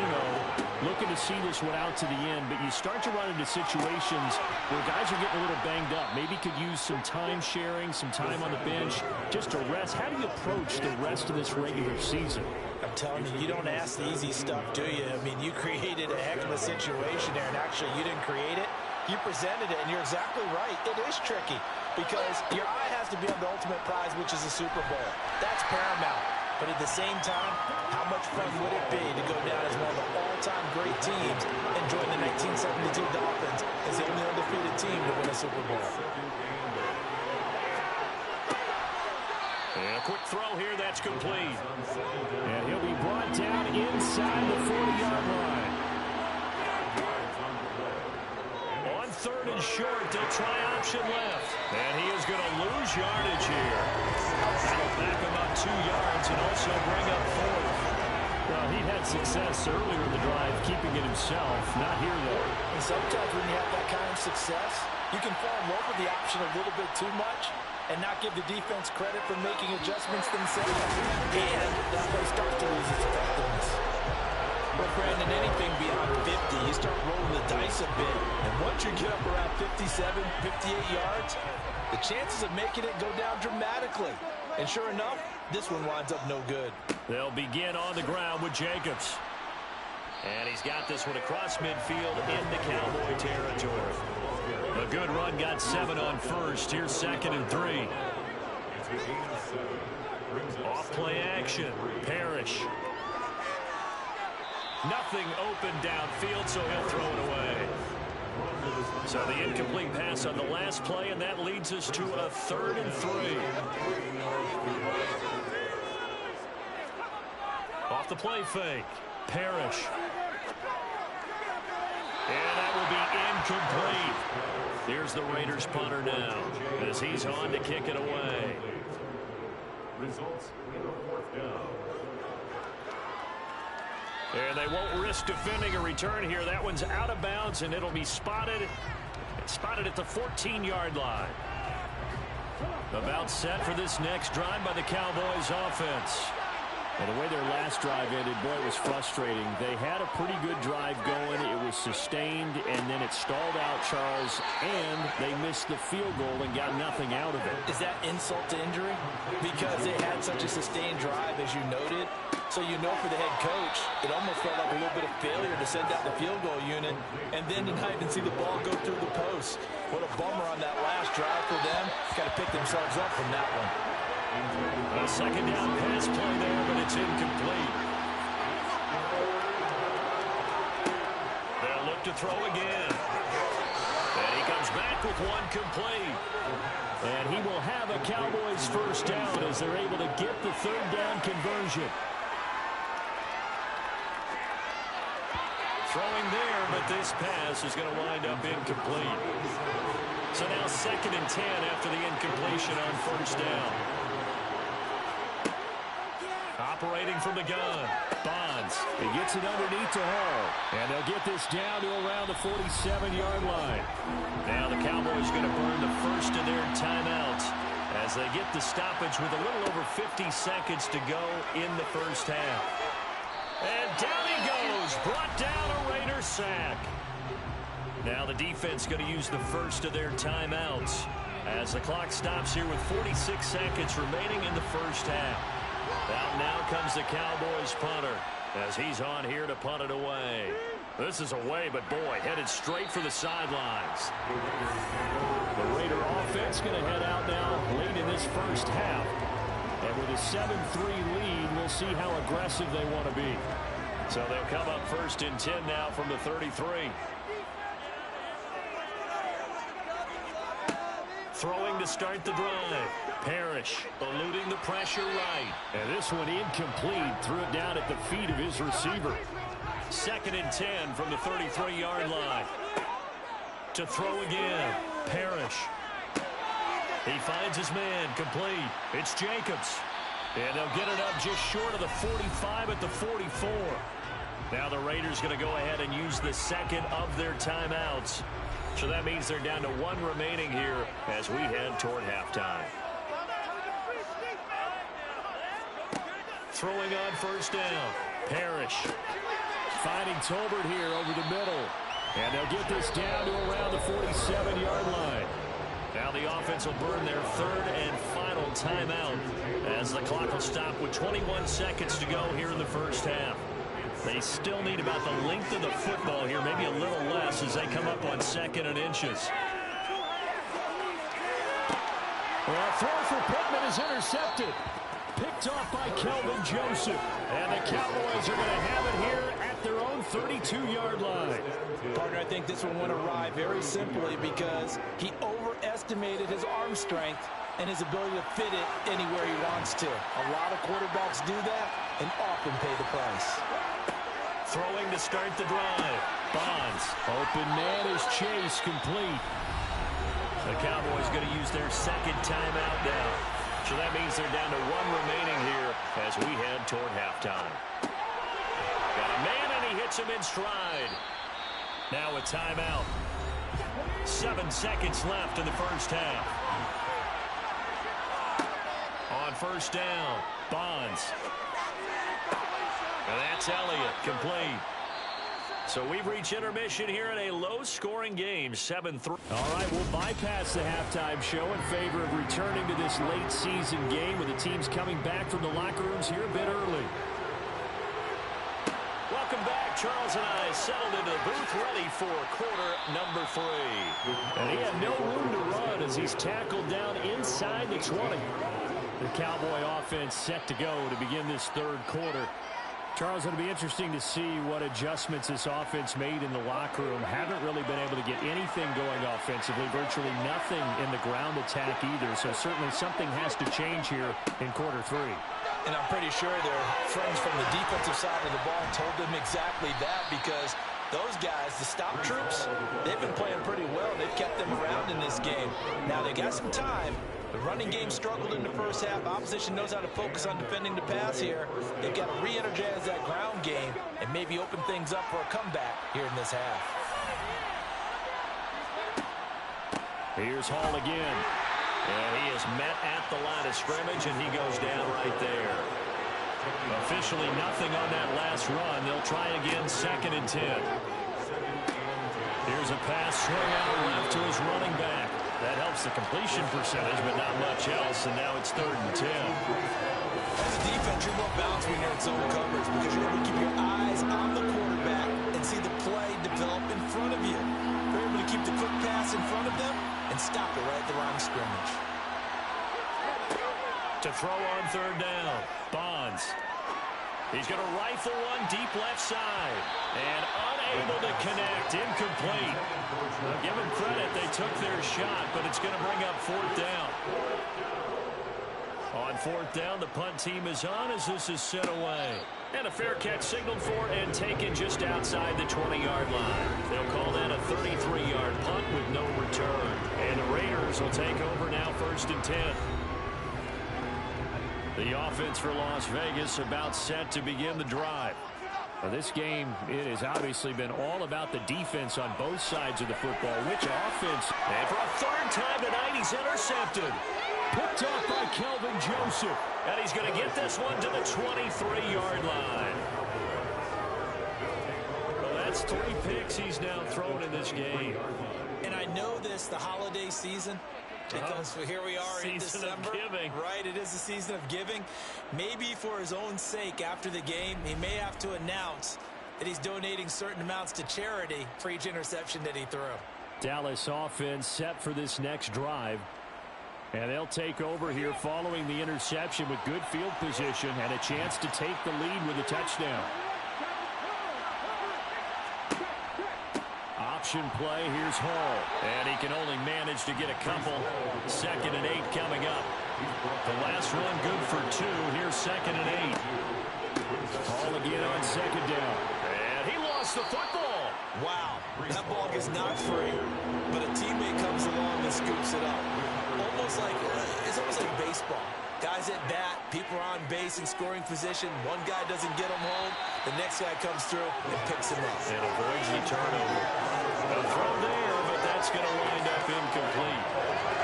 looking to see this one out to the end, but you start to run into situations where guys are getting a little banged up. Maybe could use some time sharing, some time on the bench, just to rest. How do you approach the rest of this regular season?
I'm telling you, you don't ask the easy stuff, do you? I mean, you created a heck of a situation there, and actually you didn't create it. You presented it, and you're exactly right. It is tricky because your eye has to be on the ultimate prize, which is the Super Bowl. That's paramount. But at the same time, how much fun would it be to go down as one of the all-time great teams and join the 1972 Dolphins as the only undefeated team to win a Super Bowl?
And a quick throw here, that's complete.
And he'll be brought down inside the 40-yard line.
On 3rd and short, they'll try option left. And he is going to lose yardage here. That'll back him up 2 yards and also bring up 4th.
Well, he had success earlier in the drive, keeping it himself. Not here, though.
And sometimes when you have that kind of success, you can fall in love with the option a little bit too much and not give the defense credit for making adjustments themselves. And that play starts to lose its effectiveness. Well, Brandon, anything beyond 50, you start rolling the dice a bit. And once you get up around 57, 58 yards, the chances of making it go down dramatically. And sure enough, this one winds up no good.
They'll begin on the ground with Jacobs. And he's got this one across midfield into Cowboy territory. A good run, got 7 on 1st. Here's 2nd and 3. Off play action. Parrish. Nothing open downfield, so he'll throw it away. So the incomplete pass on the last play, and that leads us to a 3rd and 3. Off the play fake. Parrish. And that will be incomplete. Here's the Raiders punter now as he's on to kick it away.
Results in the 4th down.
And they won't risk defending a return here. That one's out of bounds, and it'll be spotted at the 14-yard line. About set for this next drive by the Cowboys offense. And the way their last drive ended, boy, it was frustrating. They had a pretty good drive going. It was sustained, and then it stalled out, Charles, and they missed the field goal and got nothing out of it.
Is that insult to injury? Because they had such a sustained drive, as you noted. So you know for the head coach, it almost felt like a little bit of failure to send out the field goal unit and then to not even see the ball go through the post. What a bummer on that last drive for them. Got to pick themselves up from that one.
A second down pass play there, but it's incomplete. They'll look to throw again. And he comes back with one complete.
And he will have a Cowboys first down as they're able to get the third down conversion.
Throwing there, but this pass is going to wind up incomplete. So now 2nd and 10 after the incompletion on first down. Operating from the gun, Bonds.
He gets it underneath to Hall. And they'll get this down to around the 47-yard line.
Now the Cowboys going to burn the first of their timeouts as they get the stoppage with a little over 50 seconds to go in the first half. And down he goes, brought down a Raider sack. Now the defense going to use the first of their timeouts as the clock stops here with 46 seconds remaining in the first half. Out now comes the Cowboys punter as he's on here to punt it away. This is away, but boy, headed straight for the sidelines.
The Raider offense going to head out now late in this first half. And with a 7-3 lead, we'll see how aggressive they want to be.
So they'll come up 1st and 10 now from the 33. Throwing to start the drive. Parrish eluding the pressure right.
And this one incomplete. Threw it down at the feet of his receiver.
2nd and 10 from the 33-yard line. To throw again. Parrish. He finds his man complete. It's Jacobs. And they'll get it up just short of the 45 at the 44. Now the Raiders going to go ahead and use the second of their timeouts. So that means they're down to one remaining here as we head toward halftime. Throwing on first down. Parrish.
Finding Tolbert here over the middle. And they'll get this down to around the 47-yard line.
Now the offense will burn their third and final timeout as the clock will stop with 21 seconds to go here in the first half. They still need about the length of the football here, maybe a little less as they come up on 2nd and inches.
Well, throw for Pittman is intercepted. Picked off by Kelvin Joseph. And the Cowboys are going to have it here at their own 32-yard line.
Partner, I think this one went awry very simply because he overestimated his arm strength and his ability to fit it anywhere he wants to. A lot of quarterbacks do that and often pay the price.
Throwing to start the drive. Bonds.
Open man is Chase, complete.
The Cowboys going to use their second timeout now. So that means they're down to one remaining here as we head toward halftime. Got a man and he hits him in stride. Now a timeout. 7 seconds left in the first half. On first down, Bonds. And that's Elliott, complete. So we've reached intermission here in a low-scoring game, 7-3.
All right, we'll bypass the halftime show in favor of returning to this late-season game with the teams coming back from the locker rooms here a bit early.
Welcome back. Charles and I settled into the booth ready for quarter number 3.
And he had no room to run as he's tackled down inside the 20. The Cowboy offense set to go to begin this third quarter. Charles, it'll be interesting to see what adjustments this offense made in the locker room. Haven't really been able to get anything going offensively, virtually nothing in the ground attack either. So certainly something has to change here in quarter 3.
And I'm pretty sure their friends from the defensive side of the ball told them exactly that because those guys, the stop troops, they've been playing pretty well. They've kept them around in this game. Now they got some time, The running game struggled in the first half. Opposition knows how to focus on defending the pass here. They've got to re-energize that ground game and maybe open things up for a comeback here in this half.
Here's Hall again. And he is met at the line of scrimmage, and he goes down right there. Officially nothing on that last run. They'll try again, 2nd and 10. Here's a pass swing out left to his running back. That helps the completion percentage, but not much else, and now it's 3rd and 10.
As a defense, you're more balanced when you're in zone coverage because you're able to keep your eyes on the quarterback and see the play develop in front of you. You're able to keep the quick pass in front of them and stop it right at the line of scrimmage.
To throw on 3rd down, Bonds. He's going to rifle one deep left side. And unable to connect, incomplete. I'll give them credit, they took their shot, but it's going to bring up 4th down. On 4th down, the punt team is on as this is set away. And a fair catch signaled for and taken just outside the 20-yard line. They'll call that a 33-yard punt with no return. And the Raiders will take over now, 1st and 10. The offense for Las Vegas about set to begin the drive. Now this game, it has obviously been all about the defense on both sides of the football. Which offense? And for a 3rd time tonight, he's intercepted. Picked off by Kelvin Joseph. And he's going to get this one to the 23-yard line. Well, that's 3 picks he's now thrown in this game.
And I know this, the holiday season, because here we are in December. Right, it is the season of giving. Maybe for his own sake after the game, he may have to announce that he's donating certain amounts to charity for each interception that he threw.
Dallas offense set for this next drive. And they'll take over here following the interception with good field position and a chance to take the lead with a touchdown. Option play, here's Hall. And he can only manage to get a couple. 2nd and 8 coming up. The last run good for 2. Here's 2nd and 8. Hall again on 2nd down. And he lost the football.
Wow, that ball gets knocked free, but a teammate comes along and scoops it up. It's almost like baseball. Guys at bat, people are on base in scoring position. One guy doesn't get him home. The next guy comes through and picks him up.
And avoids the turnover. A throw there, but that's going to wind up incomplete.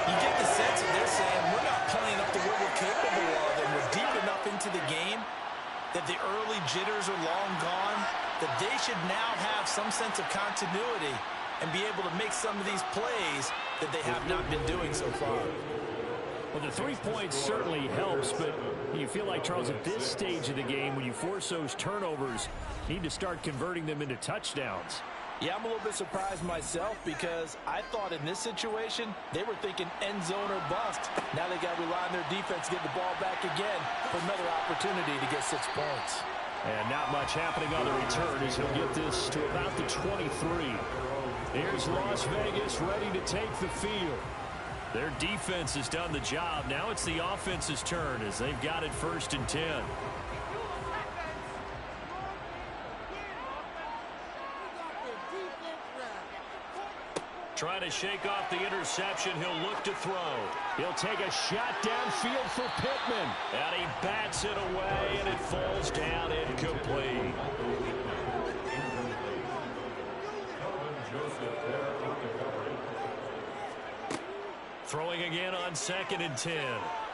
You get the sense that they're saying we're not playing up to what we're capable of, and we're deep enough into the game that the early jitters are long gone, that they should now have some sense of continuity and be able to make some of these plays that they have not been doing so far.
Well, the 3 points certainly helps, but you feel like, Charles, at this stage of the game, when you force those turnovers, you need to start converting them into touchdowns.
Yeah, I'm a little bit surprised myself because I thought in this situation, they were thinking end zone or bust. Now they got to rely on their defense to get the ball back again for another opportunity to get 6 points.
And not much happening on the return as he'll get this to about the 23. Here's Las Vegas ready to take the field. Their defense has done the job. Now it's the offense's turn as they've got it 1st and 10. Trying to shake off the interception. He'll look to throw. He'll take a shot downfield for Pittman. And he bats it away, and it falls down incomplete. Throwing again on 2nd and 10.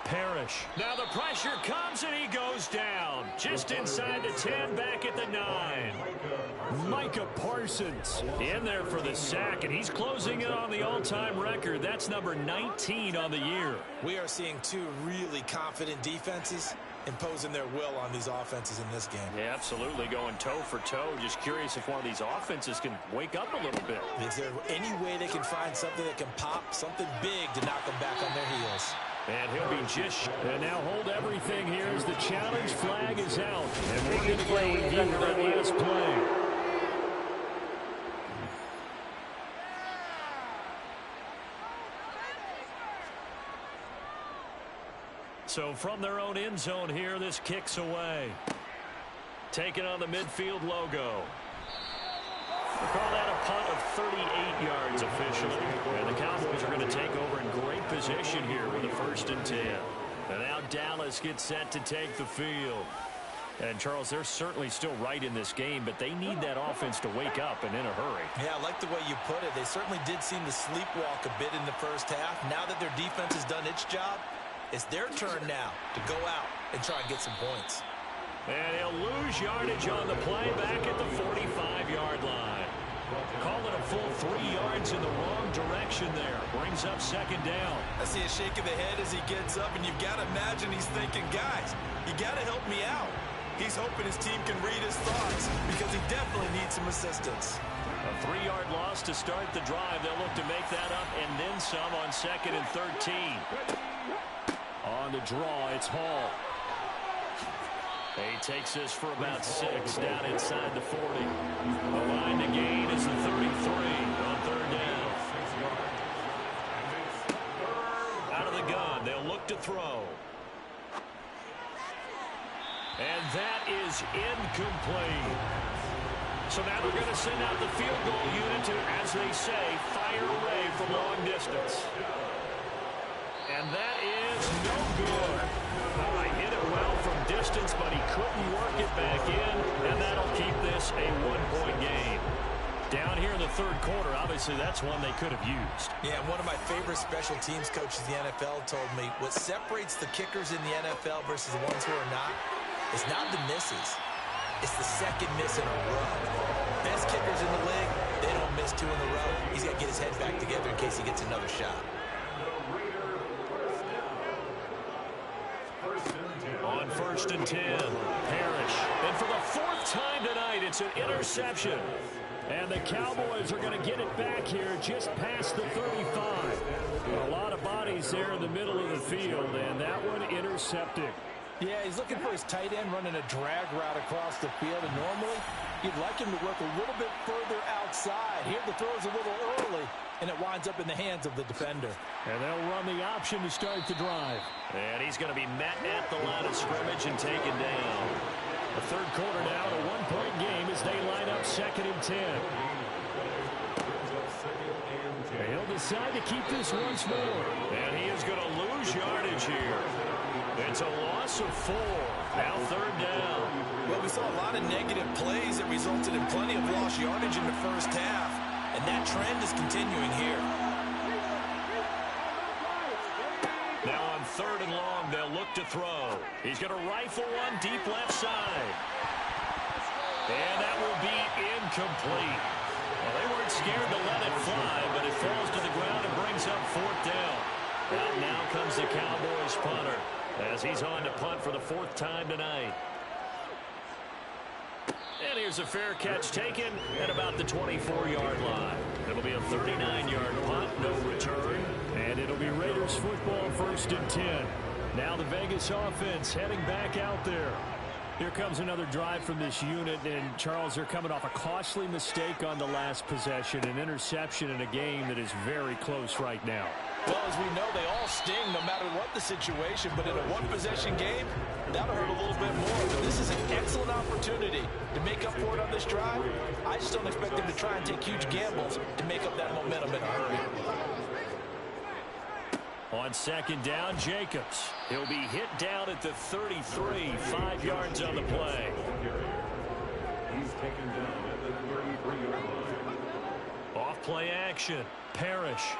Parrish. Now the pressure comes and he goes down. Just inside the 10, back at the 9. Micah Parsons in there for the sack, and he's closing in on the all-time record. That's number 19 on the year.
We are seeing 2 really confident defenses imposing their will on these offenses in this game.
Yeah, absolutely, going toe for toe. Just curious if one of these offenses can wake up a little bit.
Is there any way they can find something that can pop, something big to knock them back on their heels?
And he'll be just... And now hold everything here as the challenge flag is out. And we're going to get a review of that last play. So from their own end zone here, this kicks away. Taking on the midfield logo. We'll call that a
punt of 38 yards officially. And the Cowboys are going to take over in great position here with a 1st and 10. And now Dallas gets set to take the field. And, Charles, they're certainly still right in this game, but they need that offense to wake up and in a hurry.
Yeah, I like the way you put it. They certainly did seem to sleepwalk a bit in the first half. Now that their defense has done its job, it's their turn now to go out and try and get some points.
And he'll lose yardage on the play back at the 45-yard line. Call it a full 3 yards in the wrong direction there. Brings up 2nd down.
I see a shake of the head as he gets up, and you've got to imagine he's thinking, guys, you got to help me out. He's hoping his team can read his thoughts because he definitely needs some assistance.
A 3-yard loss to start the drive. They'll look to make that up and then some on 2nd and 13. On the draw, it's Hall. He takes this for about 6 down inside the 40. The line to gain is the 33 on 3rd down. Out of the gun, they'll look to throw. And that is incomplete. So now they're going to send out the field goal unit to, as they say, fire away from long distance. And that is no good. Oh, he hit it well from distance, but he couldn't work it back in, and that'll keep this a 1-point game. Down here in the 3rd quarter, obviously that's one they could have used.
Yeah, one of my favorite special teams coaches in the NFL told me what separates the kickers in the NFL versus the ones who are not, it's not the misses. It's the 2nd miss in a row. Best kickers in the league, they don't miss 2 in a row. He's got to get his head back together in case he gets another shot.
On 1st and 10, Parrish. And for the 4th time tonight, it's an interception. And the Cowboys are going to get it back here just past the 35. A lot of bodies there in the middle of the field, and that one intercepted.
Yeah, he's looking for his tight end running a drag route across the field, and normally you'd like him to work a little bit further outside. Here the throw is a little early, and it winds up in the hands of the defender.
And they'll run the option to start the drive.
And he's going to be met at the line of scrimmage and taken down.
The 3rd quarter now, a 1-point game as they line up 2nd and 10. He'll decide to keep this once more.
And he is going to lose yardage here. It's a loss of 4. Now 3rd down.
Well, we saw a lot of negative plays that resulted in plenty of lost yardage in the first half. And that trend is continuing here.
Now on 3rd and long, they'll look to throw. He's going to rifle one deep left side. And that will be incomplete. Well, they weren't scared to let it fly, but it falls to the ground and brings up 4th down. Out now comes the Cowboys punter as he's on to punt for the 4th time tonight. And here's a fair catch taken at about the 24-yard line. It'll be a 39-yard punt, no return.
And it'll be Raiders football 1st and 10. Now the Vegas offense heading back out there. Here comes another drive from this unit, and Charles, they're coming off a costly mistake on the last possession, an interception in a game that is very close right now.
Well, as we know, they all sting no matter what the situation, but in a one-possession game, that'll hurt a little bit more. But this is an excellent opportunity to make up for it on this drive. I just don't expect them to try and take huge gambles to make up that momentum in a hurry.
On 2nd down, Jacobs. He'll be hit down at the 33, 5 yards on the play.
He's taken down at the 33-yard line.
Off play action, Parrish.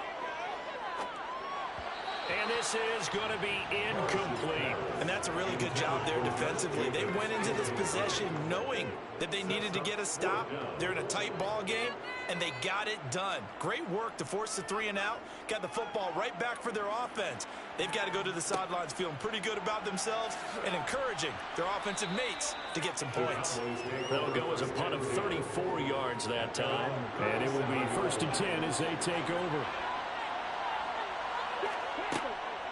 And this is going to be incomplete.
And that's a really good job there defensively. They went into this possession knowing that they needed to get a stop. They're in a tight ball game, and they got it done. Great work to force the 3 and out. Got the football right back for their offense. They've got to go to the sidelines feeling pretty good about themselves and encouraging their offensive mates to get some points.
That'll go as a punt of 34 yards that time.
And it will be 1st and 10 as they take over.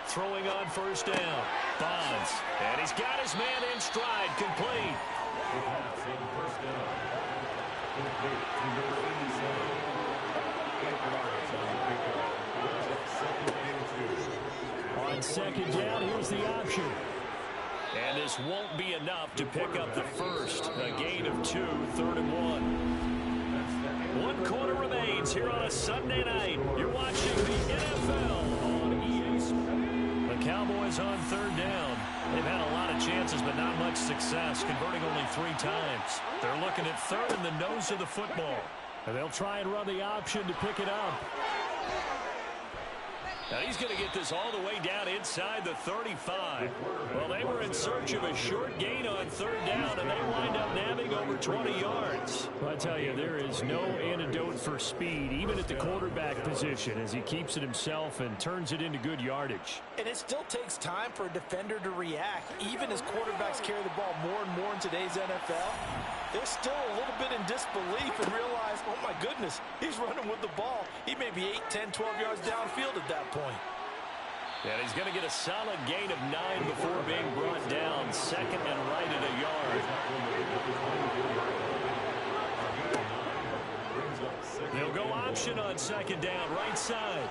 Throwing on 1st down. Bonds. And he's got his man in stride. Complete.
On 2nd down, here's the option.
And this won't be enough to pick up the first. A gain of 2, 3rd and 1. One quarter remains here on a Sunday night. You're watching the NFL on EA. The Cowboys on third down. They've had a lot of chances, but not much success, converting only 3 times. They're looking at third in the nose of the football. And they'll try and run the option to pick it up. Now he's going to get this all the way down inside the 35. Well, they were in search of a short gain on third down, and they wind up nabbing over 20 yards.
Well, I tell you, there is no antidote for speed, even at the quarterback position, as he keeps it himself and turns it into good yardage.
And it still takes time for a defender to react, even as quarterbacks carry the ball more and more in today's NFL. They're still a little bit in disbelief and realize, oh my goodness, he's running with the ball. He may be 8, 10, 12 yards downfield at that point.
And he's going to get a solid gain of 9 before being brought down. Second and right at a yard. They'll go option on second down, right side.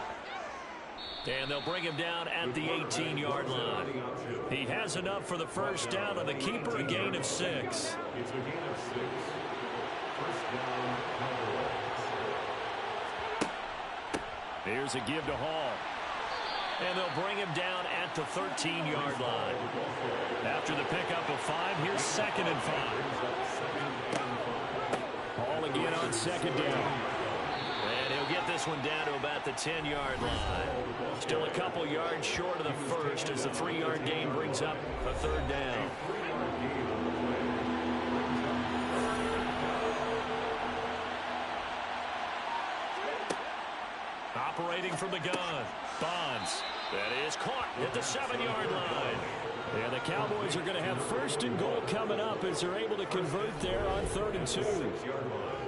And they'll bring him down at the 18-yard line. He has enough for the first down, and the keeper a gain of 6.
It's a gain of 6. First down, Cowboys.
Here's a give to Hall. And they'll bring him down at the 13-yard line. After the pickup of 5, here's second and 5. Hall again on second down. And he'll get this one down to about the 10-yard line. Still a couple yards short of the first as the 3-yard gain brings up a third down. Operating from the gun, Bonds. That is caught at the 7-yard line. And the Cowboys are going to have first and goal coming up as they're able to convert there on 3rd and 2.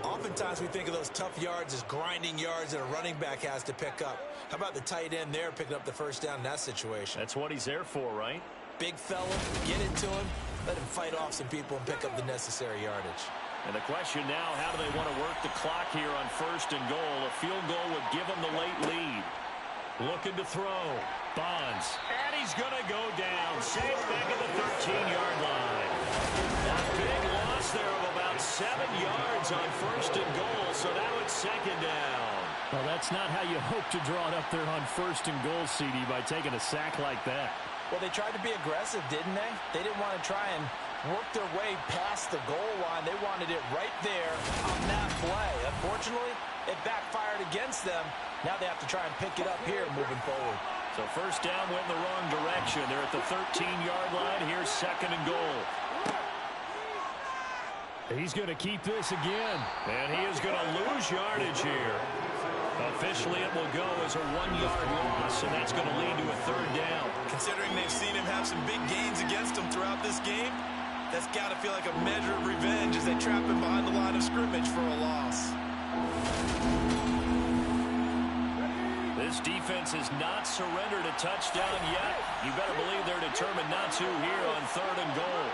Oftentimes we think of those tough yards as grinding yards that a running back has to pick up. How about the tight end there picking up the first down in that situation?
That's what he's there for, right?
Big fella, get it to him, let him fight off some people and pick up the necessary yardage.
And the question now, how do they want to work the clock here on 1st and goal? A field goal would give them the late lead. Looking to throw. Bonds. And he's going to go down. Safe back at the 13-yard line. A big loss there of about 7 yards on 1st and goal, so now it's second down.
Well, that's not how you hope to draw it up there on 1st and goal, CD, by taking a sack like that.
Well, they tried to be aggressive, didn't they? They didn't want to try and work their way past the goal line. They wanted it right there on that play. Unfortunately, it backfired against them. Now they have to try and pick it up here moving forward.
So first down went in the wrong direction. They're at the 13-yard line. Here's second and goal.
He's going to keep this again.
And he is going to lose yardage here. Officially, it will go as a 1-yard loss, and that's going to lead to a third down.
Considering they've seen him have some big gains against them throughout this game, that's got to feel like a measure of revenge as they trap him behind the line of scrimmage for a loss.
This defense has not surrendered a touchdown yet. You better believe they're determined not to here on 3rd and goal.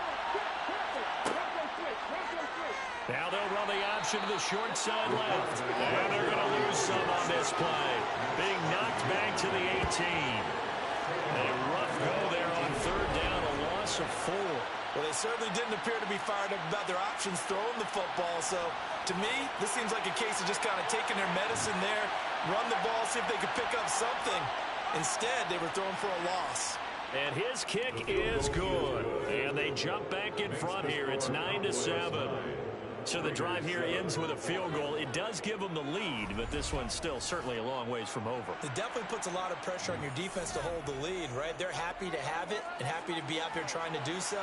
Now they'll run the option to the short side left. And they're going to lose some on this play. Being knocked back to the 18. A rough go there on 3rd down, a loss of 4.
Well, they certainly didn't appear to be fired up about their options throwing the football. So, to me, this seems like a case of just kind of taking their medicine there, run the ball, see if they could pick up something. Instead, they were throwing for a loss.
And his kick is good. And they jump back in front here. It's 9-7. So the drive here ends with a field goal. It does give them the lead, but this one's still certainly a long ways from over.
It definitely puts a lot of pressure on your defense to hold the lead, right? They're happy to have it and happy to be out there trying to do so.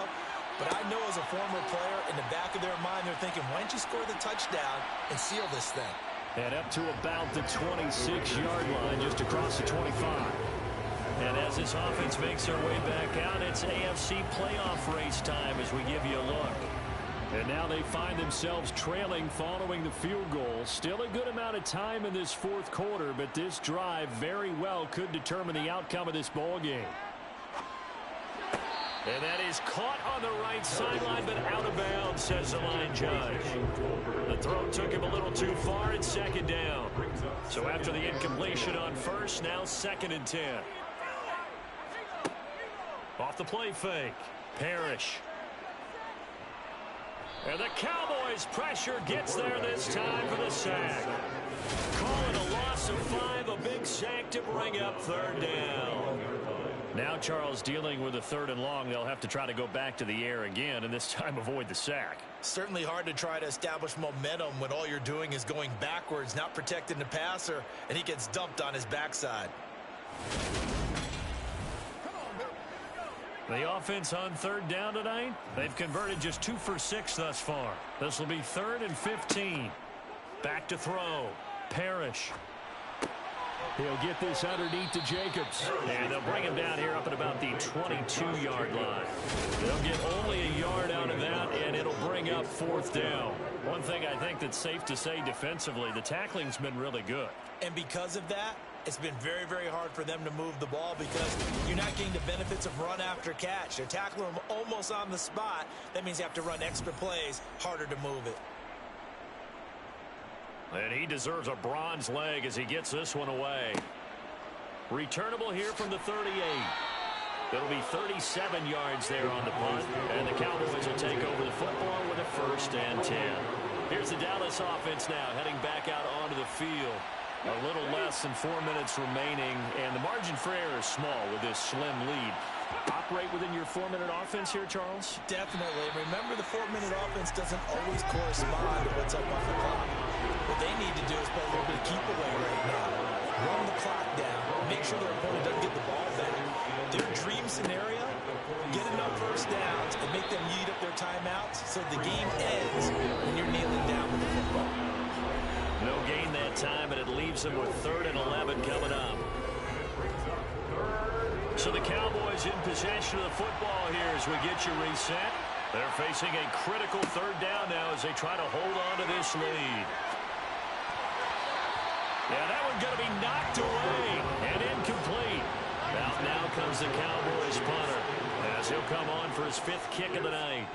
But I know as a former player, in the back of their mind, they're thinking, why don't you score the touchdown and seal this thing?
And up to about the 26-yard line, just across the 25. And as this offense makes their way back out, it's AFC playoff race time as we give you a look. And now they find themselves trailing following the field goal. Still a good amount of time in this 4th quarter, but this drive very well could determine the outcome of this ball game. And that is caught on the right sideline, but out of bounds, says the line judge. The throw took him a little too far. It's second down. So after the incompletion on first, now 2nd and 10. Off the play fake. Parrish. And the Cowboys' pressure gets there this time for the sack. Calling a loss of 5, a big sack to bring up third down. Now Charles dealing with a 3rd and long. They'll have to try to go back to the air again and this time avoid the sack.
Certainly hard to try to establish momentum when all you're doing is going backwards, not protecting the passer, and he gets dumped on his backside.
The offense on 3rd down tonight, they've converted just 2 for 6 thus far. This will be 3rd and 15. Back to throw. Parrish. He'll get this underneath to Jacobs. And they'll bring him down here up at about the 22-yard line. They'll get only a yard out of that, and it'll bring up 4th down. One thing I think that's safe to say defensively, the tackling's been really good.
And because of that, it's been very, very hard for them to move the ball because you're not getting the benefits of run after catch. They're tackling them almost on the spot. That means you have to run extra plays, harder to move it.
And he deserves a bronze leg as he gets this one away. Returnable here from the 38. It'll be 37 yards there on the punt. And the Cowboys will take over the football with a 1st and 10. Here's the Dallas offense now heading back out onto the field. A little less than 4 minutes remaining, and the margin for error is small with this slim lead. Operate within your 4-minute offense here, Charles?
Definitely. Remember, the 4-minute offense doesn't always correspond to what's up on the clock. What they need to do is play a little bit of keep away right now. Run the clock down. Make sure their opponent doesn't get the ball back. Their dream scenario, get enough 1st downs and make them eat up their timeouts so the game ends when you're kneeling down with the football.
No gain that time, and it leaves them with 3rd and 11 coming up. So the Cowboys in possession of the football here as we get you reset. They're facing a critical 3rd down now as they try to hold on to this lead. Yeah, that one's going to be knocked away and incomplete. Now comes the Cowboys punter as he'll come on for his 5th kick of the night.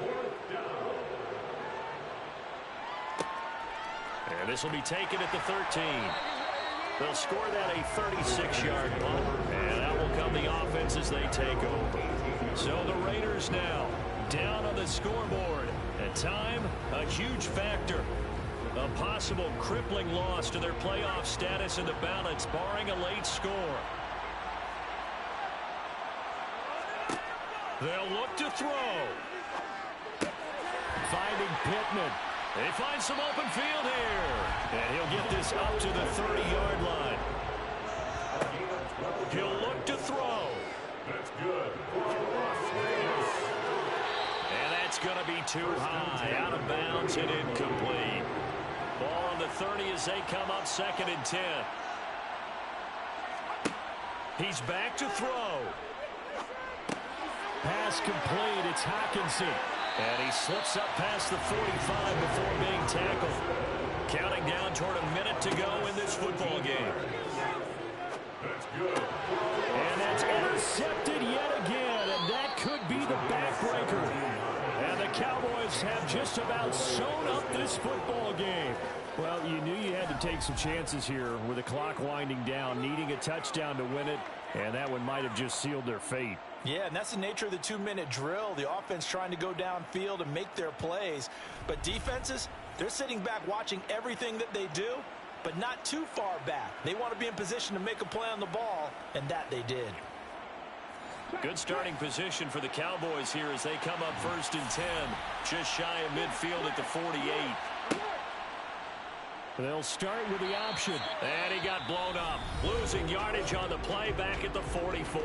And this will be taken at the 13. They'll score that a 36-yard punt, and that will come the offense as they take over. So the Raiders now down on the scoreboard. At time, a huge factor. A possible crippling loss to their playoff status in the balance, barring a late score. They'll look to throw. Finding Pittman. They find some open field here. And he'll get this up to the 30-yard line. He'll look to throw.
That's good.
And that's going to be too high. Out of bounds and incomplete. Ball on the 30 as they come up 2nd and 10. He's back to throw. Pass complete. It's Hockenson. And he slips up past the 45 before being tackled. Counting down toward a minute to go in this football game.
That's good.
And that's intercepted yet again. And that could be the backbreaker. And the Cowboys have just about sewn up this football game. Well, you knew you had to take some chances here with the clock winding down, needing a touchdown to win it. And that one might have just sealed their fate.
Yeah, and that's the nature of the 2-minute drill. The offense trying to go downfield and make their plays. But defenses, they're sitting back watching everything that they do, but not too far back. They want to be in position to make a play on the ball, and that they did.
Good starting position for the Cowboys here as they come up 1st and 10. Just shy of midfield at the 48. They'll start with the option. And he got blown up. Losing yardage on the play back at the 44.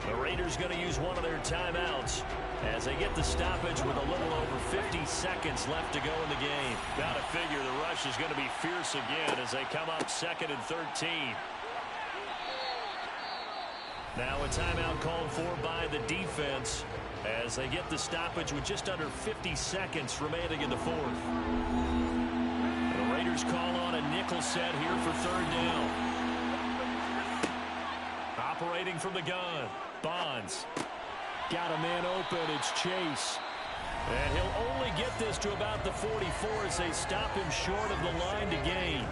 The Raiders going to use one of their timeouts as they get the stoppage with a little over 50 seconds left to go in the game. Got to figure the rush is going to be fierce again as they come up 2nd and 13. Now a timeout called for by the defense as they get the stoppage with just under 50 seconds remaining in the 4th. The Raiders call on a nickel set here for 3rd down. Operating from the gun. Bonds. Got a man open. It's Chase. And he'll only get this to about the 44 as they stop him short of the line to gain.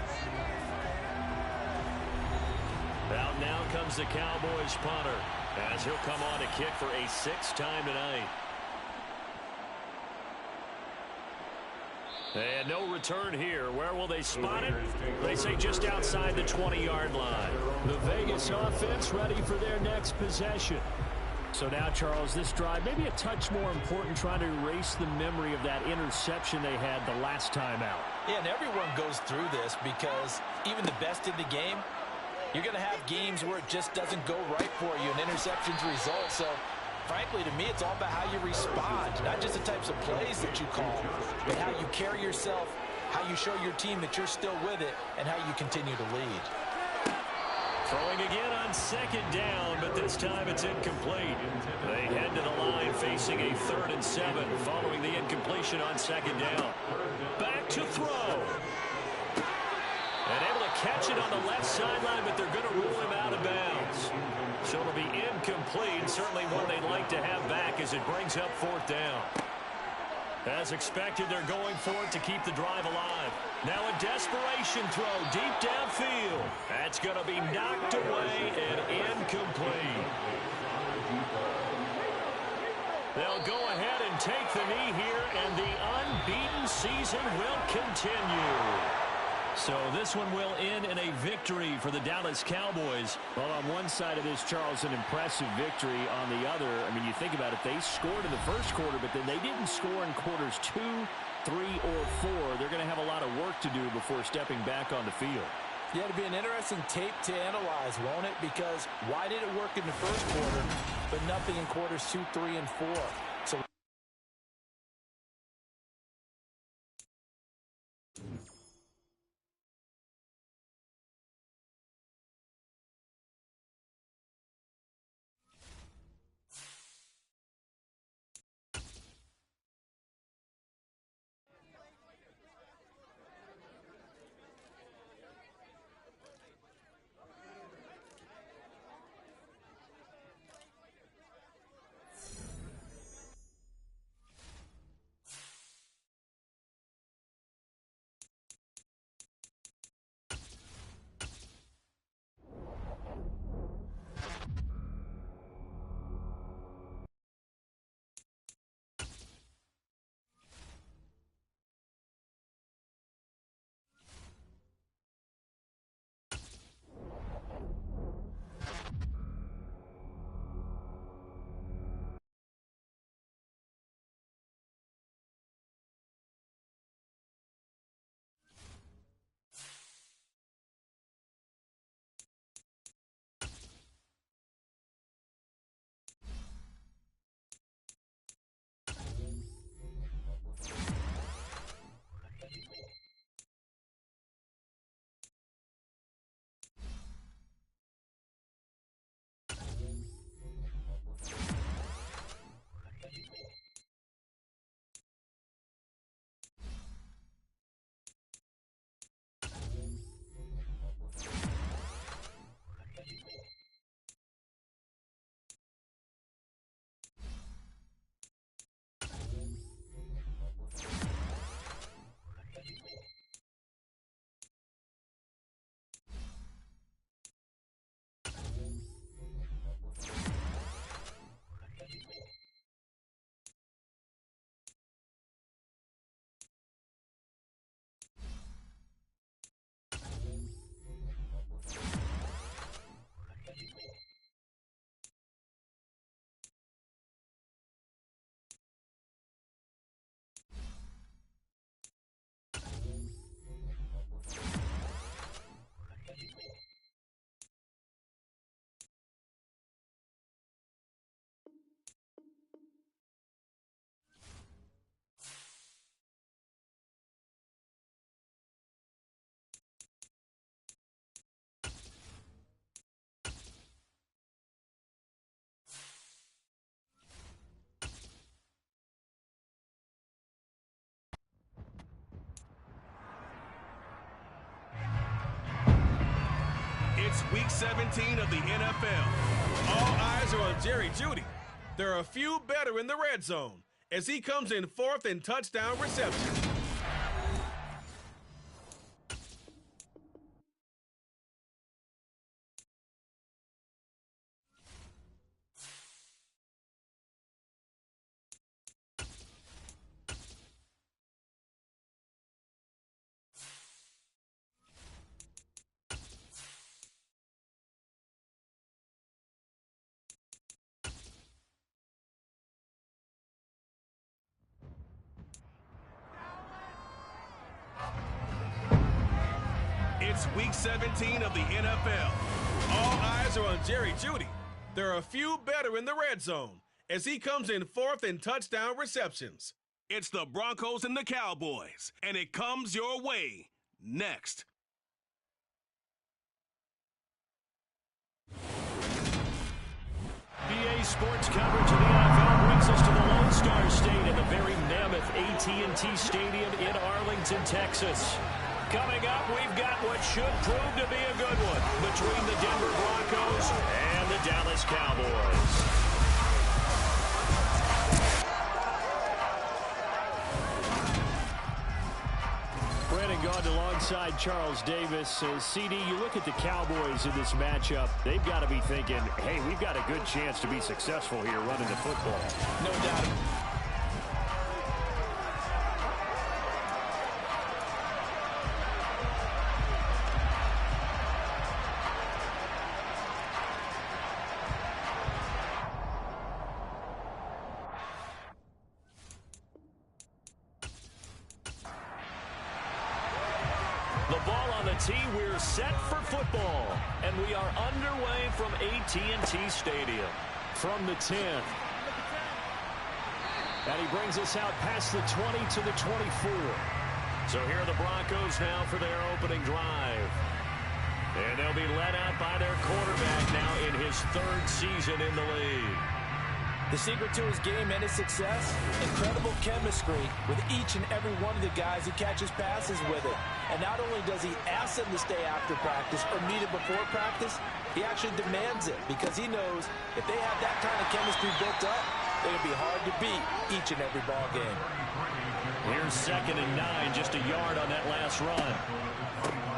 Out now comes the Cowboys punter as he'll come on to kick for a 6th time tonight. And no return here. Where will they spot it? They say just outside the 20-yard line.
The Vegas offense ready for their next possession. So now, Charles, this drive maybe a touch more important, trying to erase the memory of that interception they had the last time out.
Yeah, and everyone goes through this because even the best in the game, you're going to have games where it just doesn't go right for you, and interceptions result. So, frankly, to me, it's all about how you respond, not just the types of plays that you call, but how you carry yourself, how you show your team that you're still with it, and how you continue to lead.
Throwing again on second down, but this time it's incomplete. They head to the line facing a 3rd and 7 following the incompletion on second down. Back to throw. And able to catch it on the left sideline, but they're going to rule him out of bounds. So it'll be incomplete. Certainly one they'd like to have back as it brings up 4th down. As expected, they're going for it to keep the drive alive. Now a desperation throw deep downfield. That's going to be knocked away and incomplete. They'll go ahead and take the knee here, and the unbeaten season will continue. So this one will end in a victory for the Dallas Cowboys.
Well, on one side of this, Charles, an impressive victory. On the other, I mean, you think about it, they scored in the first quarter, but then they didn't score in quarters 2, 3, or 4. They're going to have a lot of work to do before stepping back on the field.
Yeah, it'll be an interesting tape to analyze, won't it? Because why did it work in the first quarter, but nothing in quarters 2, 3, and 4? So
It's Week 17 of the NFL. All eyes are on Jerry Jeudy. There are a few better in the red zone as he comes in 4th and touchdown reception. It's Week 17 of the NFL. All eyes are on Jerry Jeudy. There are a few better in the red zone as he comes in fourth in touchdown receptions. It's the Broncos and the Cowboys, and it comes your way next.
BA Sports coverage of the NFL brings us to the Lone Star State in the very mammoth AT&T Stadium in Arlington, Texas. Coming up, we've got what should prove to be a good one between the Denver Broncos and the Dallas Cowboys. Brandon Gaudin alongside Charles Davis. CD, you look at the Cowboys in this matchup, they've got to be thinking, hey, we've got a good chance to be successful here running the football.
No doubt.
The ball on the tee, we're set for football, and we are underway from AT&T Stadium. From the 10. And he brings us out past the 20 to the 24. So here are the Broncos now for their opening drive. And they'll be led out by their quarterback now in his third season in the league.
The secret to his game and his success, incredible chemistry with each and every one of the guys he catches passes with it. And not only does he ask them to stay after practice or meet it before practice, he actually demands it because he knows if they have that kind of chemistry built up, it'll be hard to beat each and every ball game.
Here's 2nd and 9, just a yard on that last run.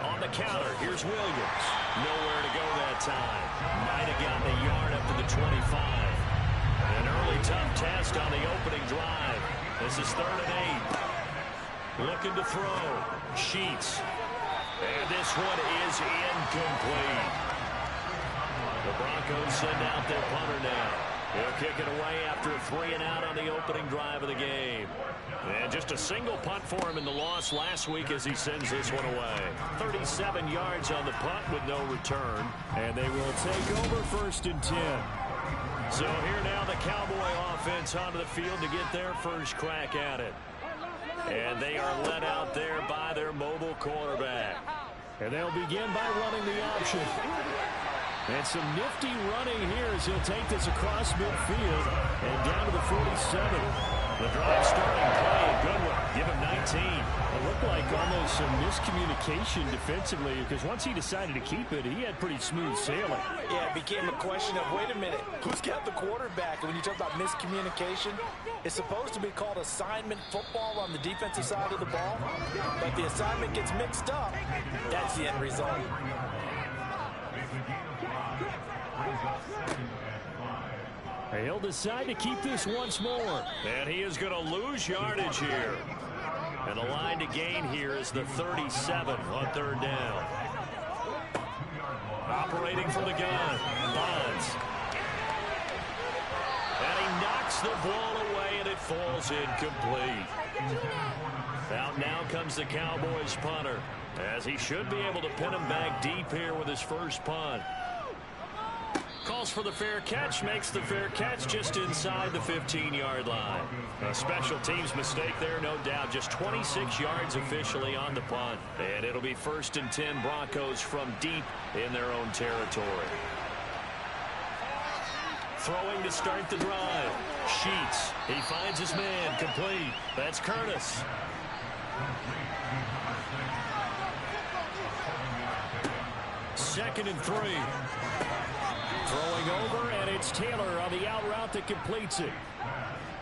On the counter, here's Williams. Nowhere to go that time. Might have gotten a yard up to the 25. An early tough test on the opening drive. This is 3rd and 8. Looking to throw. Sheets. And this one is incomplete. The Broncos send out their punter now. He'll kick it away after a 3-and-out on the opening drive of the game. And just a single punt for him in the loss last week as he sends this one away. 37 yards on the punt with no return. And they will take over 1st and 10. So here now the Cowboy offense onto the field to get their first crack at it. And they are led out there by their mobile quarterback. And they'll begin by running the option. And some nifty running here as he'll take this across midfield and down to the 47. The drive starting play, a good one. Give him 19. It looked like almost some miscommunication defensively because once he decided to keep it, he had pretty smooth sailing.
Yeah, it became a question of, wait a minute, who's got the quarterback? And when you talk about miscommunication, it's supposed to be called assignment football on the defensive side of the ball. But the assignment gets mixed up. That's the end result.
He'll decide to keep this once more. And he is going to lose yardage here. And the line to gain here is the 37 on 3rd down. Operating from the gun, Bonds. And he knocks the ball away, and it falls incomplete. Out now comes the Cowboys punter, as he should be able to pin him back deep here with his first punt. Calls for the fair catch, makes the fair catch just inside the 15-yard line. A special teams mistake there, no doubt. Just 26 yards officially on the punt. And it'll be 1st and 10 Broncos from deep in their own territory. Throwing to start the drive. Sheets. He finds his man. Complete. That's Curtis. Second and 3. Throwing over, and it's Taylor on the out route that completes it.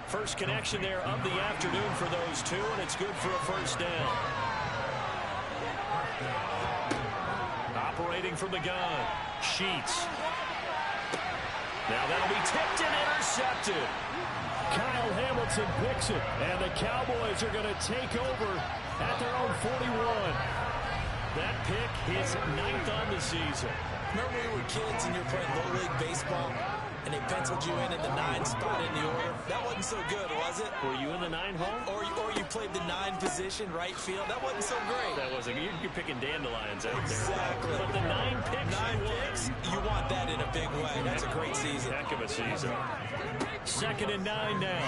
First connection there of the afternoon for those two, and it's good for a first down. Operating from the gun, Sheets. Now that'll be tipped and intercepted. Kyle Hamilton picks it, and the Cowboys are going to take over at their own 41. That pick his 9th on the season.
Remember when we were kids and you were playing Little League baseball and they penciled you in the 9 spot in the order? That wasn't so good, was it?
Were you in the 9 hole?
Or you played the 9 position, right field. That wasn't so great.
That wasn't. You're picking dandelions out there.
Exactly.
But the 9 picks.
You want that in a big way. That's a great season.
Heck of a season. 2nd and 9 now.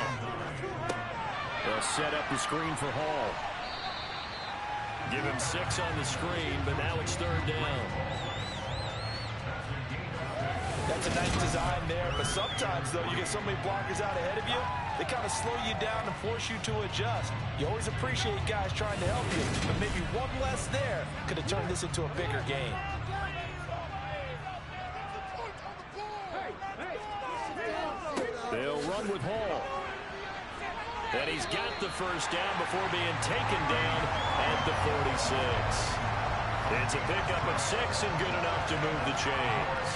They'll set up the screen for Hall. Give him 6 on the screen, but now it's 3rd down.
That's a nice design there, but sometimes, though, you get so many blockers out ahead of you, they kind of slow you down and force you to adjust. You always appreciate guys trying to help you, but maybe one less there could have turned this into a bigger game.
They'll run with Hall. And he's got the 1st down before being taken down at the 46. It's a pickup of 6 and good enough to move the chains.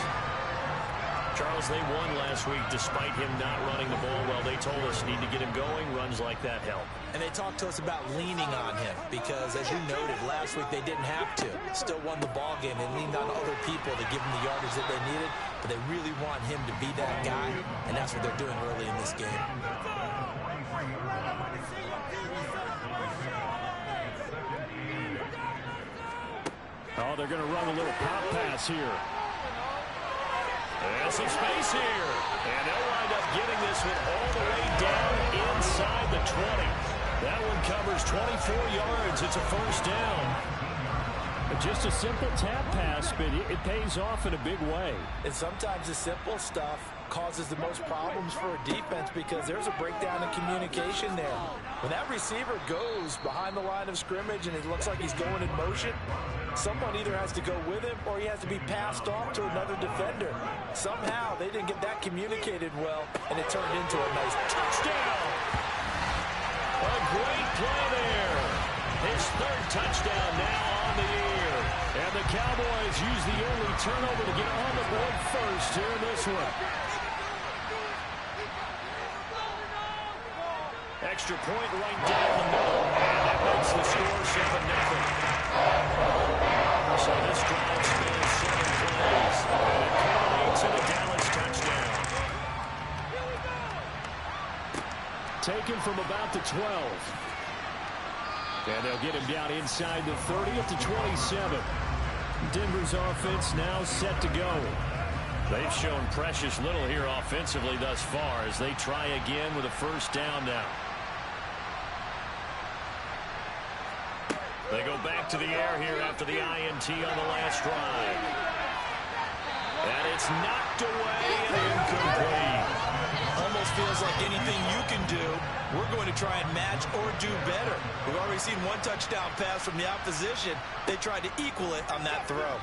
Charles, they won last week despite him not running the ball well. They told us need to get him going. Runs like that help.
And they talked to us about leaning on him because, as you noted, last week they didn't have to. Still won the ball game. They leaned on other people to give them the yardage that they needed, but they really want him to be that guy, and that's what they're doing early in this game.
Oh, they're going to run a little pop pass here.
There's some space here. And they'll wind up getting this one all the way down inside the 20. That one covers 24 yards. It's a 1st down.
Just a simple tap pass, but it pays off in a big way.
And sometimes the simple stuff causes the most problems for a defense because there's a breakdown in communication there. When that receiver goes behind the line of scrimmage and it looks like he's going in motion, someone either has to go with him or he has to be passed off to another defender. Somehow they didn't get that communicated well, and it turned into a nice touchdown.
A great play there. His 3rd touchdown now on the year. And the Cowboys use the early turnover to get on the board first here in this one. Extra point right down the middle. And that makes the score 7-0. So this drive spans 7 plays. And it culminates in a Dallas touchdown.
Taken from about the 12. And they'll get him down inside the 30 at the 27. Denver's offense now set to go.
They've shown precious little here offensively thus far as they try again with a 1st down now. They go back to the air here after the INT on the last drive. And it's knocked away and incomplete.
Almost feels like anything you can do, we're going to try and match or do better. We've already seen 1 touchdown pass from the opposition. They tried to equal it on that throw.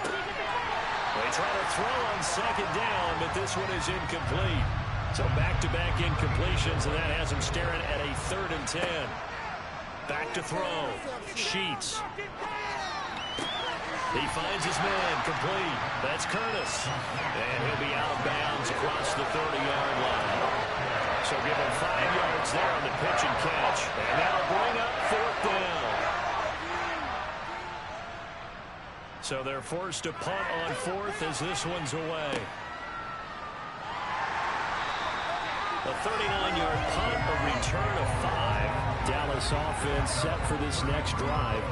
They try to throw on 2nd down, but this one is incomplete. So back-to-back incompletions, and that has them staring at a 3rd and 10. Back to throw. Sheets. He finds his man, complete. That's Curtis. And he'll be out of bounds across the 30-yard line. So give him 5 yards there on the pitch and catch. And that'll bring up 4th down. So they're forced to punt on 4th as this one's away. A 39-yard punt, a return of 5.
Dallas offense set for this next drive.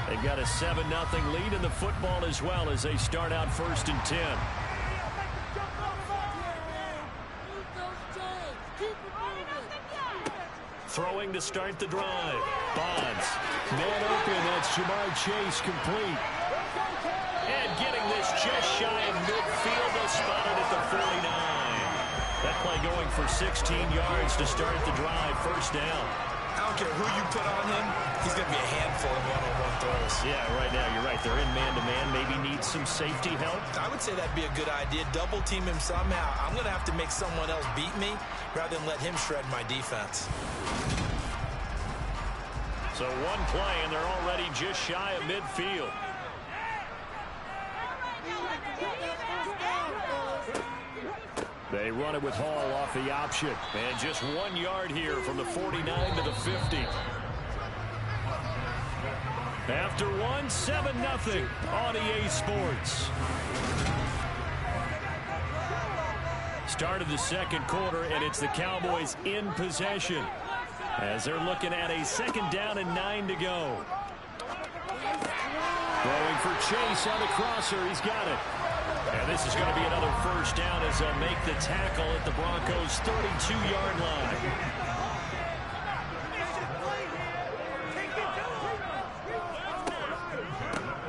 They've got a 7-0 lead in the football as well as they start out 1st and 10. Throwing to start the drive. Bonds.
Man open, that's Jamar Chase, complete.
And getting this just shy of midfield, they'll spot it at the 49. That play going for 16 yards to start the drive, 1st down.
I don't care who you put on him, he's going to be a handful of one-on-one throws.
Yeah, right now, you're right. They're in man-to-man, maybe need some safety help.
I would say that'd be a good idea. Double team him somehow. I'm going to have to make someone else beat me rather than let him shred my defense.
So 1 play, and they're already just shy of midfield.
They run it with Hall off the option.
And just 1 yard here from the 49 to the 50. After 7-0 on EA Sports. Started the 2nd quarter, and it's the Cowboys in possession. as they're looking at a 2nd down and 9 to go. Throwing for Chase on the crosser. He's got it. And this is going to be another 1st down as they'll make the tackle at the Broncos' 32-yard line.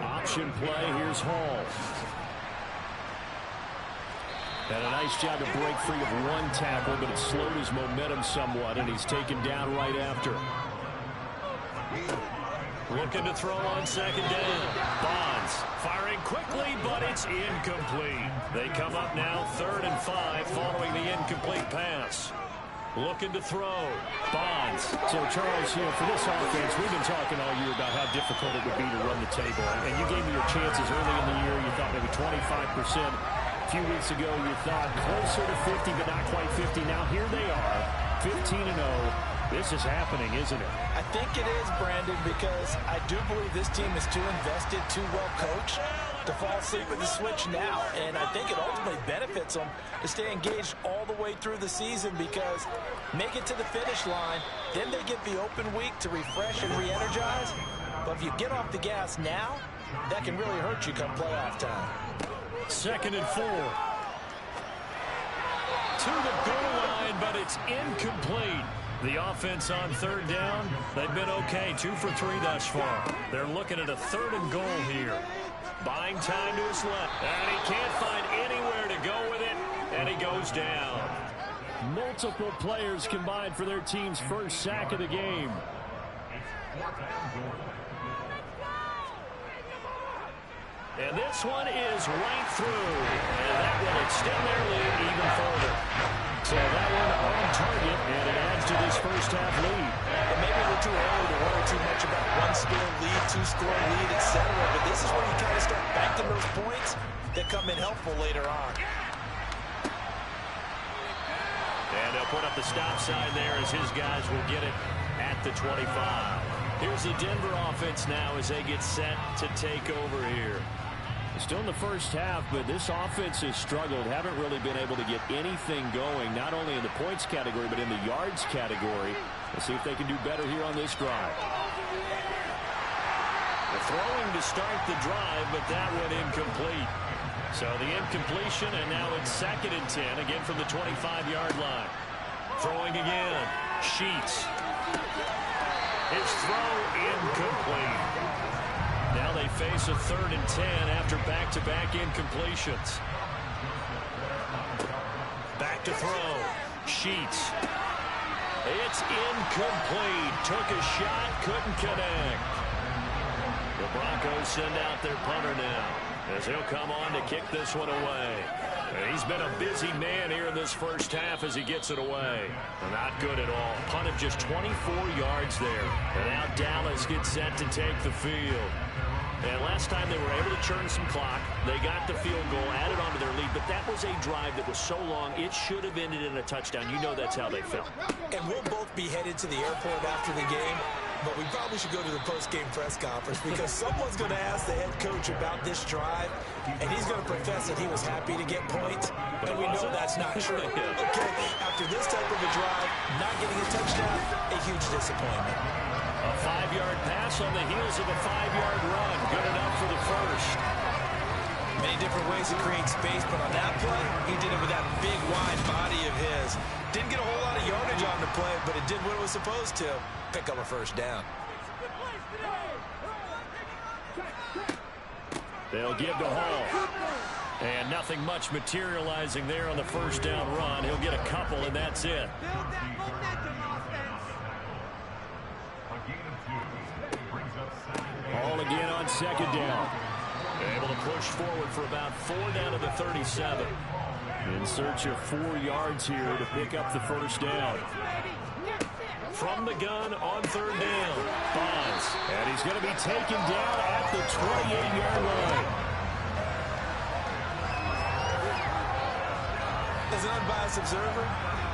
Option play. Here's Hall. And a nice job to break free of one tackle, but it slowed his momentum somewhat, and he's taken down right after. Looking to throw on 2nd down. Bonds firing quickly, but it's incomplete. They come up now 3rd and 5 following the incomplete pass. Looking to throw. Bonds.
So, Charles, for this offense, we've been talking all year about how difficult it would be to run the table. And you gave me your chances early in the year. You thought maybe 25%. A few weeks ago, you thought closer to 50, but not quite 50. Now, here they are, 15-0. This is happening, isn't it?
I think it is, Brandon, because I do believe this team is too invested, too well coached to fall asleep with the switch now. And I think it ultimately benefits them to stay engaged all the way through the season because make it to the finish line, then they get the open week to refresh and re-energize. But if you get off the gas now, that can really hurt you come playoff time.
2nd and 4. To the goal line, but it's incomplete. The offense on 3rd down, they've been okay. 2 for 3 thus far. They're looking at a 3rd and goal here. Buying time to his left. And he can't find anywhere to go with it, and he goes down.
Multiple players combined for their team's 1st sack of the game.
And this one is right through. And that will extend their lead even further. So that one on target, and it adds to this 1st half lead.
And maybe we're too early to worry too much about 1-score lead, 2-score lead, etc. But this is where you kind of start banking those points that come in helpful later on.
And they'll put up the stop sign there as his guys will get it at the 25. Here's the Denver offense now as they get set to take over here.
Still in the 1st half, but this offense has struggled. Haven't really been able to get anything going, not only in the points category, but in the yards category. Let's see if they can do better here on this drive.
The throwing to start the drive, but that went incomplete. So the incompletion, and now it's 2nd and 10, again from the 25-yard line. Throwing again. Sheets. His throw incomplete. Now they face a 3rd and 10 after back-to-back incompletions. Back to throw. Sheets. It's incomplete. Took a shot, couldn't connect. The Broncos send out their punter now as he'll come on to kick this one away. And he's been a busy man here in this 1st half as he gets it away. Not good at all. Punt of just 24 yards there. And now Dallas gets set to take the field. And last time they were able to churn some clock. They got the field goal, added on to their lead, but that was a drive that was so long, it should have ended in a touchdown. You know that's how they felt.
And we'll both be headed to the airport after the game, but we probably should go to the post-game press conference because someone's going to ask the head coach about this drive, and he's going to profess that he was happy to get points, and we know that's not true. Okay, after this type of a drive, not getting a touchdown, a huge disappointment.
A 5-yard pass on the heels of a 5-yard run. Good enough for the 1st.
Many different ways to create space, but on that play, he did it with that big, wide body of his. Didn't get a whole lot of yardage on the play, but it did what it was supposed to. Pick up a 1st down.
They'll give to Hall. And nothing much materializing there on the 1st down run. He'll get a couple, and that's it.
Hall again on 2nd down.
Able to push forward for about 4 down to the 37.
In search of 4 yards here to pick up the 1st down.
From the gun on 3rd down. Bonds.
And he's going to be taken down at the 28-yard line.
As an unbiased observer,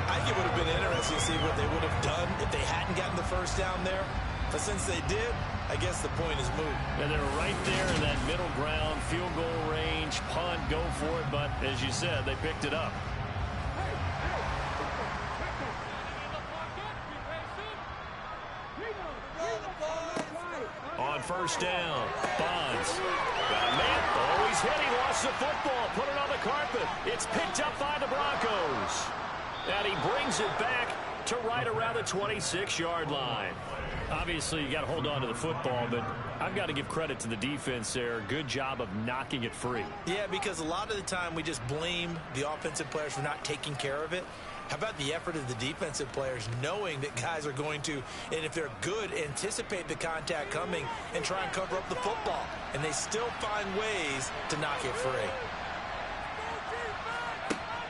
I think it would have been interesting to see what they would have done if they hadn't gotten the 1st down there. But since they did, I guess the point is moot.
And they're right there in that middle ground, field goal range, punt, go for it. But as you said, they picked it up. first down. Bonds. Got a man. Oh, he's hit. He lost the football. Put it on the carpet. It's picked up by the Broncos. And he brings it back to right around the 26-yard line. Obviously, you got to hold on to the football, but I've got to give credit to the defense there. Good job of knocking it free.
Yeah, because a lot of the time we just blame the offensive players for not taking care of it. How about the effort of the defensive players knowing that guys are going to, and if they're good, anticipate the contact coming and try and cover up the football. And they still find ways to knock it free.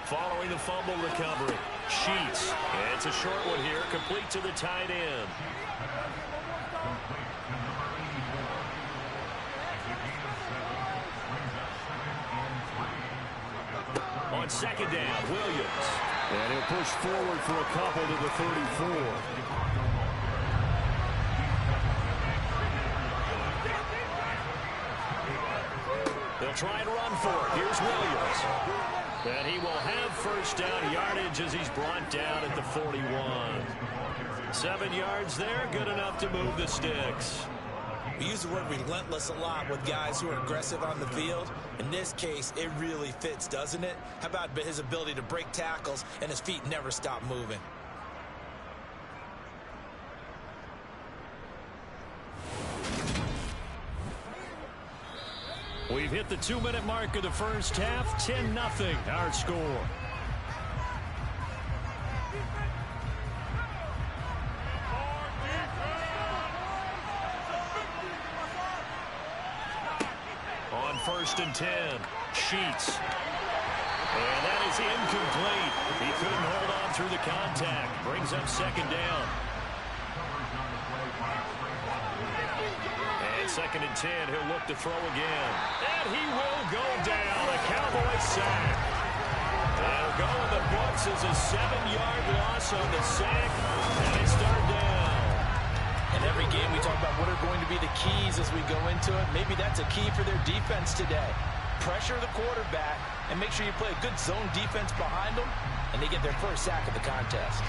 Following the fumble recovery, Sheets. It's a short one here, complete to the tight end. On second down, Williams.
And he'll push forward for a couple to the 34.
They'll try and run for it. Here's Williams. And he will have first down yardage as he's brought down at the 41. 7 yards there, good enough to move the sticks.
We use the word relentless a lot with guys who are aggressive on the field. In this case, it really fits, doesn't it? How about his ability to break tackles and his feet never stop moving?
We've hit the 2-minute mark of the first half. 10-0 our score.
On 1st and 10, Sheets. And that is incomplete. He couldn't hold on through the contact. Brings up second down. And 2nd and 10, he'll look to throw again. And he will go down. A Cowboys sack. That'll go in the books as a 7-yard loss on the sack. And it's third down.
In every game we talk about what are going to be the keys as we go into it. Maybe that's a key for their defense today. Pressure the quarterback and make sure you play a good zone defense behind them, and they get their first sack of the contest.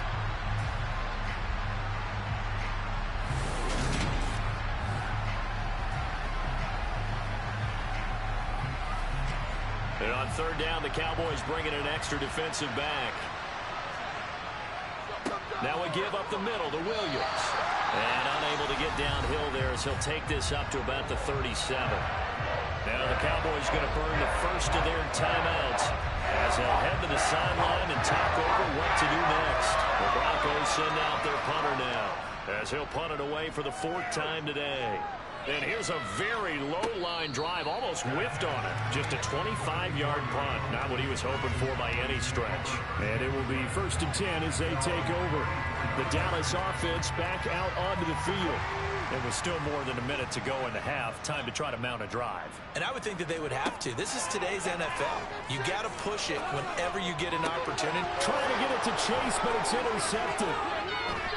And on third down, the Cowboys bring in an extra defensive back. Now we give up the middle to Williams. And unable to get downhill there as he'll take this up to about the 37. Now the Cowboys going to burn the first of their timeouts as they'll head to the sideline and talk over what to do next. The Broncos send out their punter now as he'll punt it away for the 4th time today. And here's a very low-line drive, almost whiffed on it. Just a 25-yard punt, not what he was hoping for by any stretch.
And it will be 1st and 10 as they take over. The Dallas offense back out onto the field.
It was still more than a minute to go in the half. Time to try to mount a drive.
And I would think that they would have to. This is today's NFL. You got to push it whenever you get an opportunity.
Trying to get it to Chase, but it's intercepted.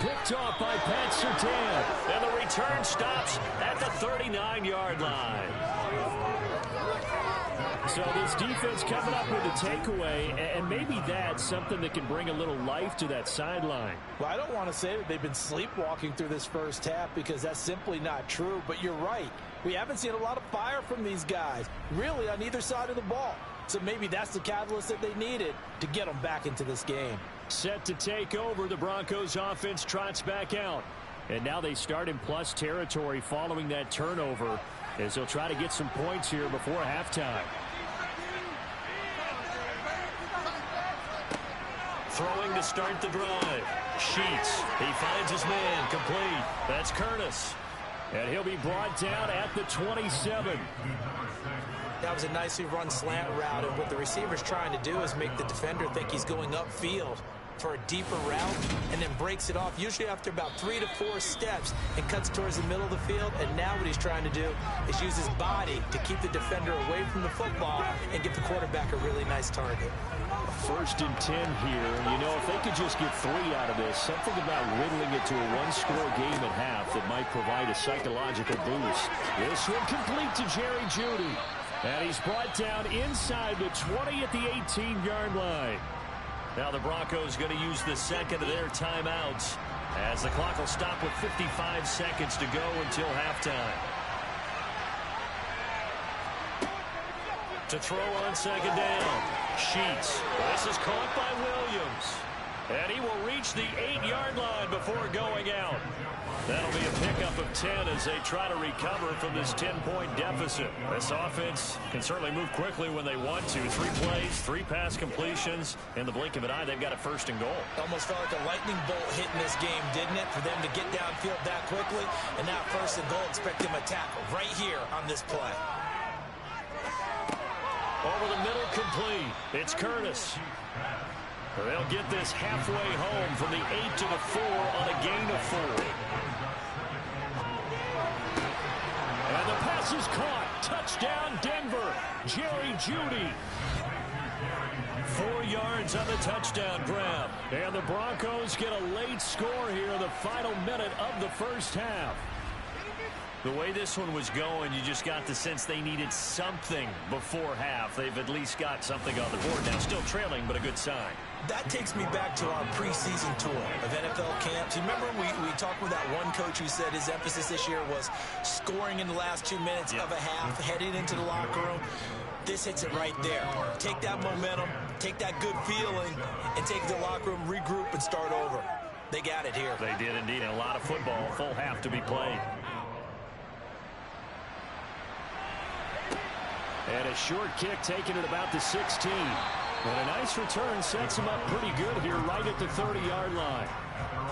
Picked off by Pat Surtain.
And the return stops at the 39-yard line.
So this defense coming up with a takeaway, and maybe that's something that can bring a little life to that sideline.
Well, I don't want to say that they've been sleepwalking through this first half because that's simply not true, but you're right. We haven't seen a lot of fire from these guys, really on either side of the ball. So maybe that's the catalyst that they needed to get them back into this game.
Set to take over, the Broncos offense trots back out. And now they start in plus territory following that turnover as they'll try to get some points here before halftime.
Throwing to start the drive. Sheets. He finds his man. Complete. That's Curtis.
And he'll be brought down at the 27.
That was a nicely run slant route, and what the receiver's trying to do is make the defender think he's going upfield for a deeper route and then breaks it off, usually after about 3 to 4 steps, and cuts towards the middle of the field. And now what he's trying to do is use his body to keep the defender away from the football and give the quarterback a really nice target.
1st and 10 here. You know, if they could just get 3 out of this, something about whittling it to a one-score game at half that might provide a psychological boost. This one complete to Jerry Jeudy. And he's brought down inside the 20 at the 18-yard line.
Now the Broncos going to use the second of their timeouts as the clock will stop with 55 seconds to go until halftime. To throw on second down. Sheets. This is caught by Williams. And he will reach the 8-yard line before going out. That'll be a pickup of 10 as they try to recover from this 10-point deficit. This offense can certainly move quickly when they want to. 3 plays, 3 pass completions. In the blink of an eye, they've got a first and goal.
Almost felt like a lightning bolt hit in this game, didn't it? For them to get downfield that quickly. And now first and goal, expect them to tackle right here on this play.
Over the middle, complete. It's Curtis. They'll get this halfway home from the 8 to the 4 on a gain of 4. And the pass is caught. Touchdown, Denver. Jerry Jeudy. 4 yards on the touchdown grab. And the Broncos get a late score here in the final minute of the first half. The way this one was going, you just got the sense they needed something before half. They've at least got something on the board now. Still trailing, but a good sign.
That takes me back to our preseason tour of NFL camps. You remember we talked with that one coach who said his emphasis this year was scoring in the last 2 minutes of a half, heading into the locker room. This hits it right there. Take that momentum, take that good feeling, and take the locker room, regroup, and start over. They got it here.
They did indeed. A lot of football, full half to be played. And a short kick taken at about the 16. And a nice return sets him up pretty good here right at the 30-yard line.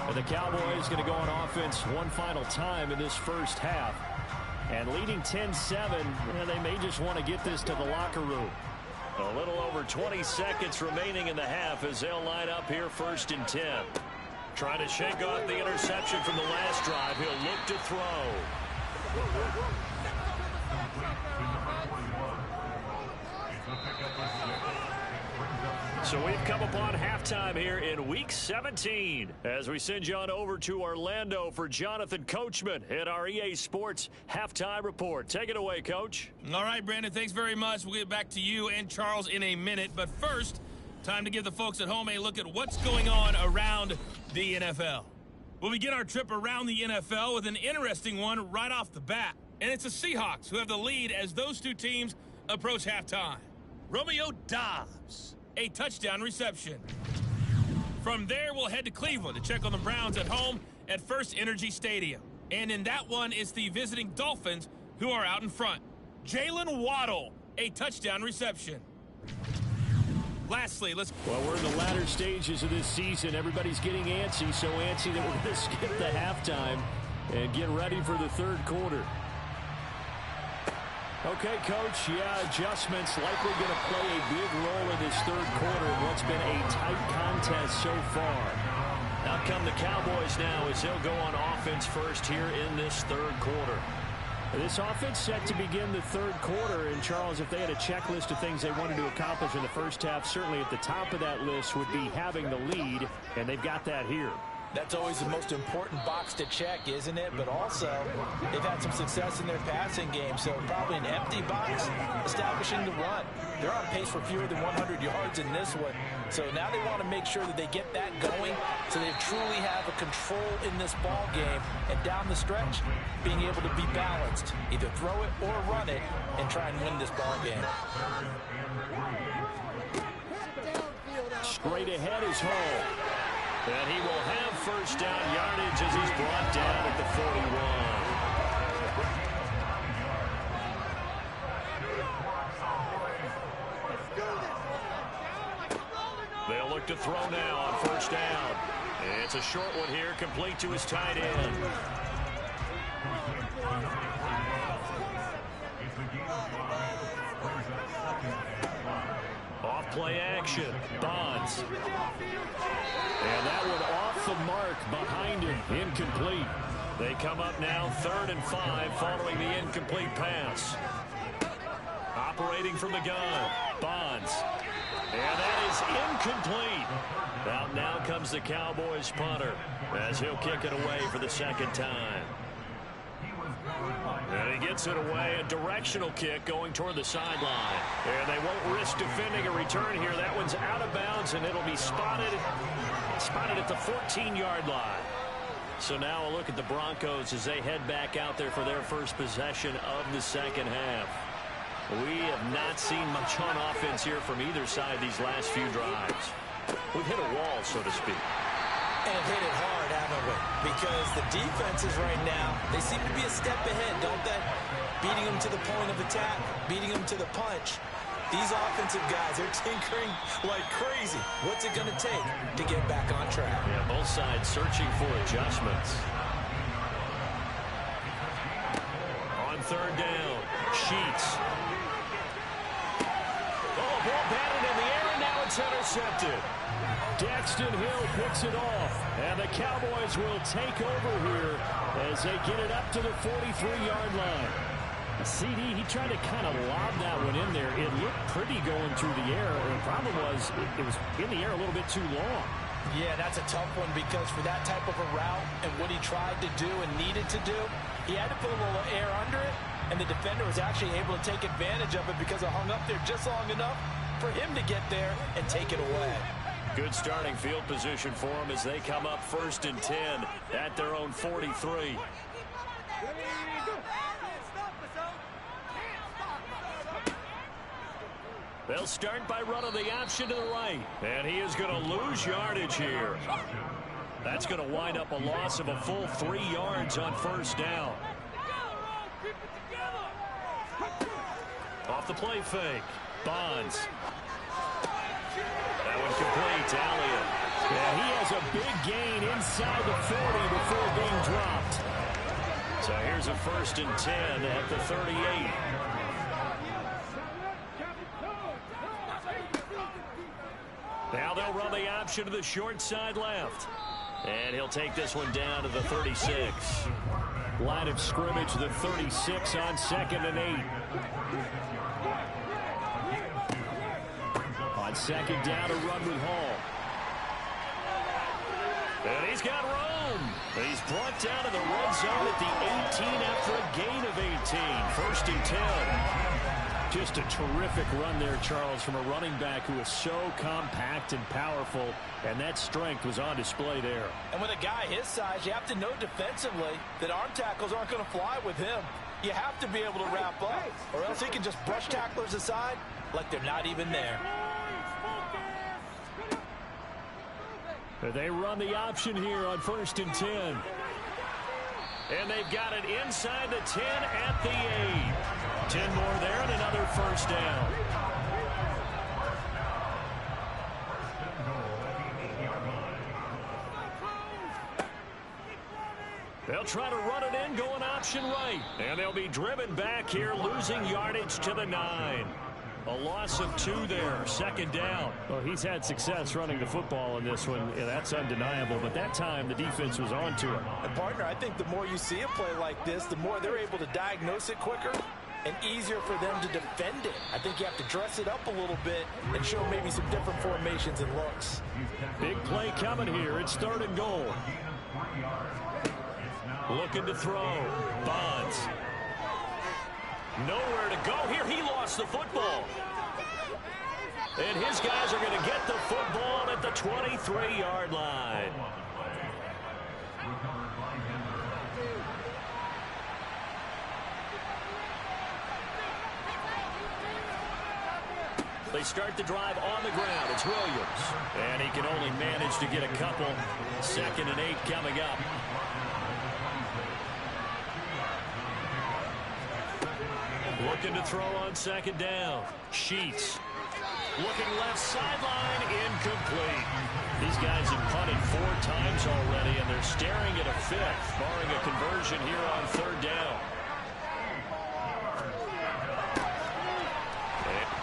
And the Cowboys going to go on offense one final time in this first half. And leading 10-7, they may just want to get this to the locker room. A little over 20 seconds remaining in the half as they'll line up here first and 10. Trying to shake off the interception from the last drive. He'll look to throw. So we've come upon halftime here in Week 17 as we send you on over to Orlando for Jonathan Coachman at our EA Sports Halftime Report. Take it away, Coach.
All right, Brandon, thanks very much. We'll get back to you and Charles in a minute. But first, time to give the folks at home a look at what's going on around the NFL. We'll begin our trip around the NFL with an interesting one right off the bat. And it's the Seahawks who have the lead as those two teams approach halftime. Romeo Doubs. A touchdown reception. From there, we'll head to Cleveland to check on the Browns at home at First Energy Stadium. And in that one, it's the visiting Dolphins who are out in front. Jalen Waddle, a touchdown reception. Lastly, well,
we're in the latter stages of this season. Everybody's getting antsy, so antsy that we're going to skip the halftime and get ready for the third quarter. Okay, Coach, adjustments likely going to play a big role in this third quarter in what's been a tight contest so far.
Out come the Cowboys now as they'll go on offense first here in this third quarter.
This offense set to begin the third quarter, and Charles, if they had a checklist of things they wanted to accomplish in the first half, certainly at the top of that list would be having the lead, and they've got that here.
That's always the most important box to check, isn't it? But also, they've had some success in their passing game, so probably an empty box establishing the run. They're on pace for fewer than 100 yards in this one. So now they want to make sure that they get that going so they truly have a control in this ball game. And down the stretch, being able to be balanced. Either throw it or run it and try and win this ball game.
Straight ahead is home.
And he will have first down yardage as he's brought down at the 41. They'll look to throw now on first down. It's a short one here, complete to his tight end. Off play action, Bonds. And that one off the mark behind him, incomplete. They come up now 3rd and 5 following the incomplete pass. Operating from the gun, Bonds. And that is incomplete. Out now comes the Cowboys punter as he'll kick it away for the second time. And he gets it away, a directional kick going toward the sideline. And they won't risk defending a return here. That one's out of bounds, and it'll be spotted at the 14-yard line. So now a look at the Broncos as they head back out there for their first possession of the second half. We have not seen much on offense here from either side these last few drives. We've hit a wall, so to speak.
And hit it hard, haven't we? Because the defenses right now, they seem to be a step ahead, don't they? Beating them to the point of attack, beating them to the punch. These offensive guys, they're tinkering like crazy. What's it going to take to get back on track?
Yeah, both sides searching for adjustments. On third down, Sheets. Oh, ball batted in the air, and now it's intercepted.
Daxton Hill picks it off, and the Cowboys will take over here as they get it up to the 43-yard line. CD, he tried to kind of lob that one in there. It looked pretty going through the air. The problem was it was in the air a little bit too long.
Yeah, that's a tough one because for that type of a route and what he tried to do and needed to do, he had to put a little air under it, and the defender was actually able to take advantage of it because it hung up there just long enough for him to get there and take it away.
Good starting field position for them as they come up 1st and 10 at their own 43. They'll start by running the option to the right. And he is going to lose yardage here. That's going to wind up a loss of a full 3 yards on 1st down. Off the play fake. Bonds. That one complete to Elliott.
Yeah, he has a big gain inside the 40 before being dropped.
So here's a 1st and 10 at the 38. Now they'll run the option to the short side left. And he'll take this one down to the 36.
Line of scrimmage, the 36 on 2nd and 8. On 2nd down, a run with Hall.
And he's got room. He's brought down to the red zone at the 18 after a gain of 18. 1st and 10.
Just a terrific run there, Charles, from a running back who is so compact and powerful, and that strength was on display there.
And with a guy his size, you have to know defensively that arm tackles aren't going to fly with him. You have to be able to wrap up, or else he can just brush tacklers aside like they're not even there.
They run the option here on 1st and 10.
And they've got it inside the 10 at the 8. 10 more there and another 1st down. They'll try to run it in, going option right. And they'll be driven back here, losing yardage to the 9. A loss of 2 there, 2nd down.
Well, he's had success running the football in this one. Yeah, that's undeniable. But that time, the defense was on to him.
And, partner, I think the more you see a play like this, the more they're able to diagnose it quicker and easier for them to defend it. I think you have to dress it up a little bit and show maybe some different formations and looks.
Big play coming here. It's 3rd and goal.
Looking to throw. Bonds. Nowhere to go here. He lost the football. And his guys are going to get the football at the 23-yard line. They start the drive on the ground. It's Williams. And he can only manage to get a couple. 2nd and 8 coming up. Looking to throw on 2nd down. Sheets. Looking left sideline. Incomplete. These guys have punted 4 times already, and they're staring at a 5th, barring a conversion here on 3rd down.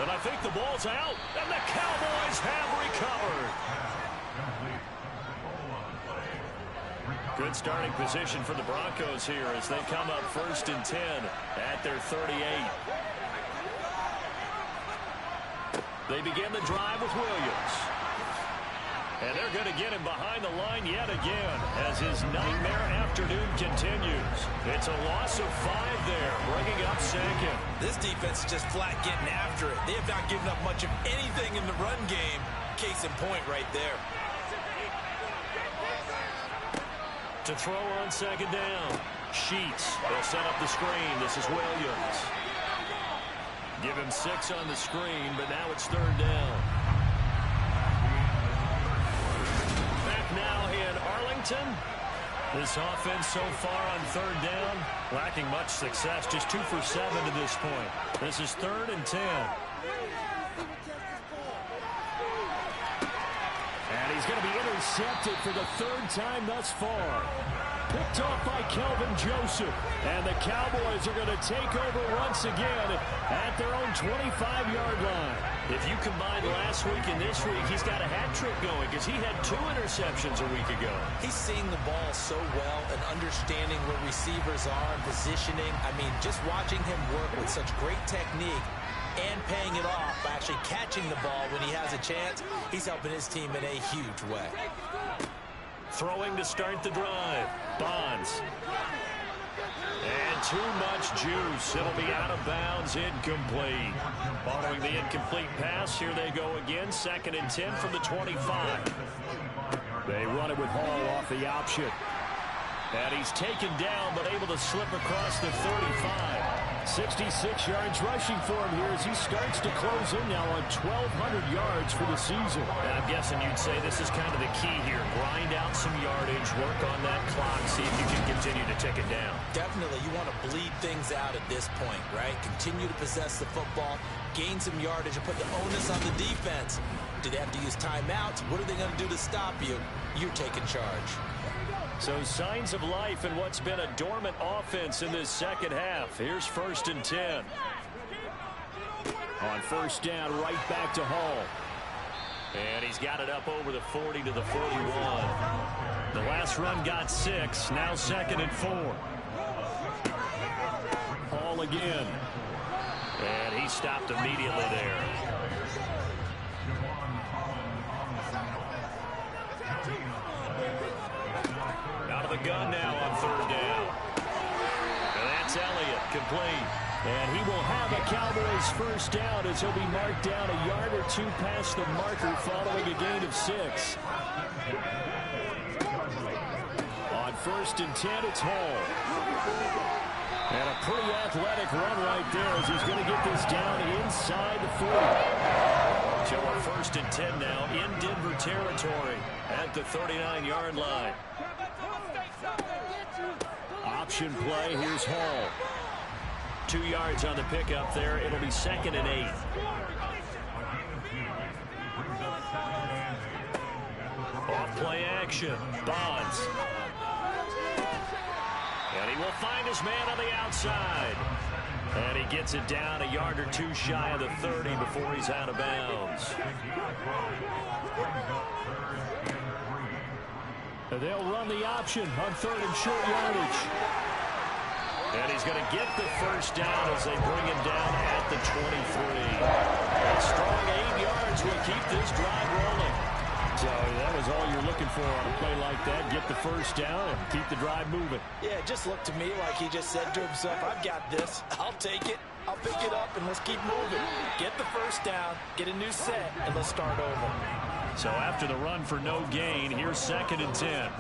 And I think the ball's out, and the Cowboys have recovered. Good starting position for the Broncos here as they come up 1st and 10 at their 38. They begin the drive with Williams. And they're going to get him behind the line yet again as his nightmare afternoon continues. It's a loss of 5 there, bringing up 2nd.
This defense is just flat getting after it. They have not given up much of anything in the run game. Case in point right there.
To throw on 2nd down. Sheets. They'll set up the screen. This is Williams. Give him 6 on the screen, but now it's 3rd down. Back now in Arlington. This offense so far on 3rd down, lacking much success, just 2 for 7 to this point. This is 3rd and 10.
And he's going to be intercepted for the 3rd time thus far. Picked off by Kelvin Joseph. And the Cowboys are going to take over once again at their own 25-yard line.
If you combine last week and this week, he's got a hat trick going because he had 2 interceptions a week ago.
He's seeing the ball so well and understanding where receivers are and positioning. I mean, just watching him work with such great technique and paying it off by actually catching the ball when he has a chance, he's helping his team in a huge way.
Throwing to start the drive. Bonds. And too much juice. It'll be out of bounds, incomplete. Following the incomplete pass, here they go again. 2nd and 10 from the 25.
They run it with Hall off the option.
And he's taken down, but able to slip across the 35.
66 yards rushing for him here as he starts to close in now on 1,200 yards for the season.
And I'm guessing you'd say this is kind of the key here. Grind out some yardage, work on that clock, see if you can continue to tick it down.
Definitely, you want to bleed things out at this point, right? Continue to possess the football, gain some yardage, and put the onus on the defense. Do they have to use timeouts? What are they going to do to stop you? You're taking charge.
So signs of life in what's been a dormant offense in this second half. Here's 1st and 10.
On 1st down, right back to Hall.
And he's got it up over the 40 to the 41. The last run got 6. Now 2nd and 4.
Hall again.
And he stopped immediately there. Out of the gun now on 3rd down. And that's Elliott, complete.
And he will have a Cowboys 1st down as he'll be marked down a yard or 2 past the marker following a gain of 6. On 1st and 10, it's Hall. And a pretty athletic run right there as he's going to get this down inside the 40.
So a 1st and 10 now in Denver territory at the 39-yard line.
Option play, here's Hall.
2 yards on the pickup there. It'll be 2nd and 8. Off play action. Bonds. And he will find his man on the outside. And he gets it down a yard or 2 shy of the 30 before he's out of bounds.
They'll run the option on 3rd and short yardage.
And he's going to get the 1st down as they bring him down at the 23. A strong 8 yards will keep this drive rolling.
So that was all you're looking for on a play like that. Get the 1st down and keep the drive moving.
Yeah, it just looked to me like he just said to himself, I've got this. I'll take it. I'll pick it up, and let's keep moving. Get the 1st down, get a new set, and let's start over.
So after the run for no gain, here's 2nd and 10.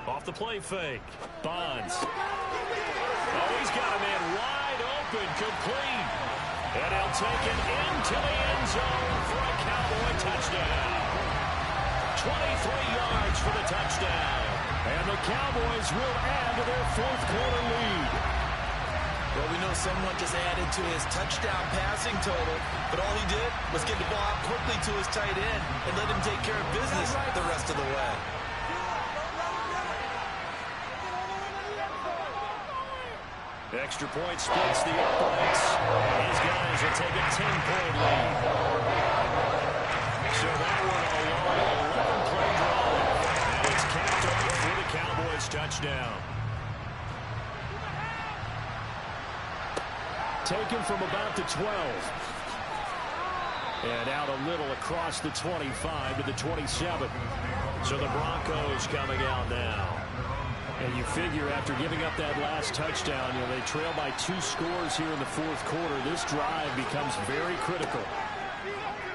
Off the play fake. Bonds. Oh, he's got a man wide open, complete. And he'll take it into the end zone for a Cowboy touchdown. 23 yards for the touchdown.
And the Cowboys will add to their 4th quarter lead.
Well, we know someone just added to his touchdown passing total, but all he did was get the ball out quickly to his tight end and let him take care of business the rest of the way.
Extra point splits the uprights. These guys will take a 10-point lead. So that one a long 11-play drive. And it's capped off for the Cowboys touchdown.
Taken from about the 12. And out a little across the 25 to the 27.
So the Broncos coming out now.
And you figure after giving up that last touchdown, they trail by 2 scores here in the 4th quarter. This drive becomes very critical.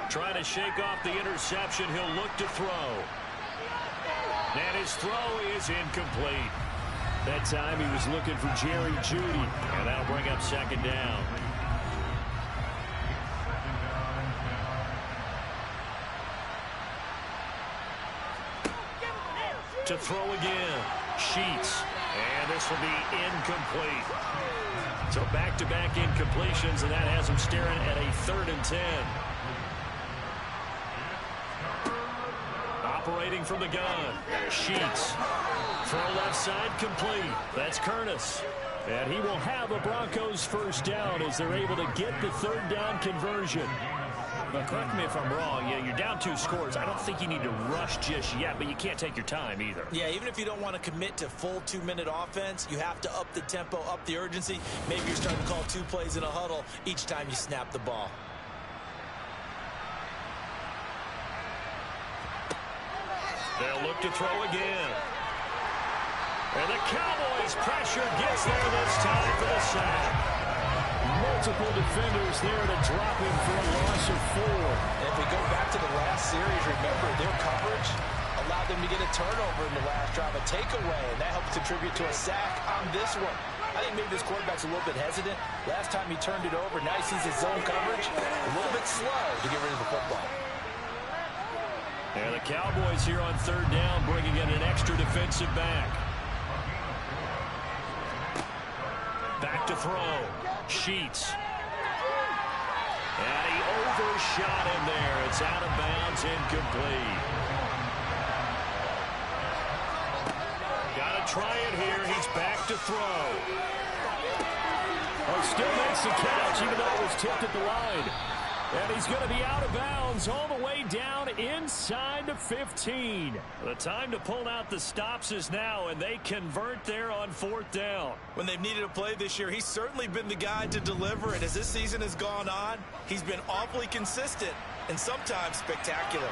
Trying to shake off the interception. He'll look to throw. And his throw is incomplete.
That time he was looking for Jerry Jeudy.
And that'll bring up 2nd down. To throw again. Sheets. And this will be incomplete. So back-to-back incompletions, and that has him staring at a 3rd and 10. Operating from the gun. Sheets. Throw left side complete. That's Curtis. And he will have a Broncos first down as they're able to get the 3rd down conversion. Now, correct me if I'm wrong. Yeah, you're down 2 scores. I don't think you need to rush just yet, but you can't take your time either.
Yeah, even if you don't want to commit to full 2-minute offense, you have to up the tempo, up the urgency. Maybe you're starting to call 2 plays in a huddle each time you snap the ball.
They'll look to throw again. And the Cowboys pressure gets there this time for the sack.
Multiple defenders there to drop him for a loss of 4.
And if we go back to the last series, remember their coverage allowed them to get a turnover in the last drive, a takeaway, and that helps contribute to a sack on this one. I think maybe this quarterback's a little bit hesitant. Last time he turned it over, now he sees his zone coverage a little bit slow to get rid of the football.
And the Cowboys here on 3rd down bringing in an extra defensive back. Back to throw. Sheets. And he overshot him there. It's out of bounds, incomplete. Got to try it here. He's back to throw.
Oh, still makes the catch, even though it was tipped at the line. And he's going to be out of bounds all the way down inside the 15.
The time to pull out the stops is now, and they convert there on 4th down.
When they've needed a play this year, he's certainly been the guy to deliver, and as this season has gone on, he's been awfully consistent and sometimes spectacular.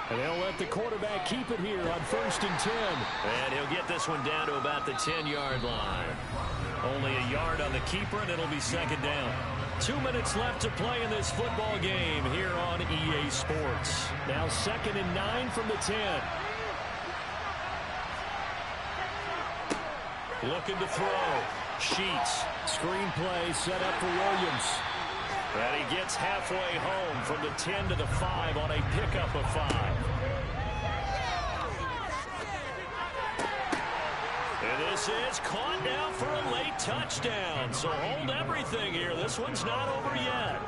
And they'll let the quarterback keep it here on 1st and 10.
And he'll get this one down to about the 10-yard line. Only a yard on the keeper, and it'll be 2nd down. 2 minutes left to play in this football game here on EA Sports.
Now 2nd and 9 from the 10.
Looking to throw. Sheets.
Screenplay set up for Williams.
And he gets halfway home from the 10 to the 5 on a pickup of 5. And this is caught now for a late touchdown. So hold everything here. This one's not over yet.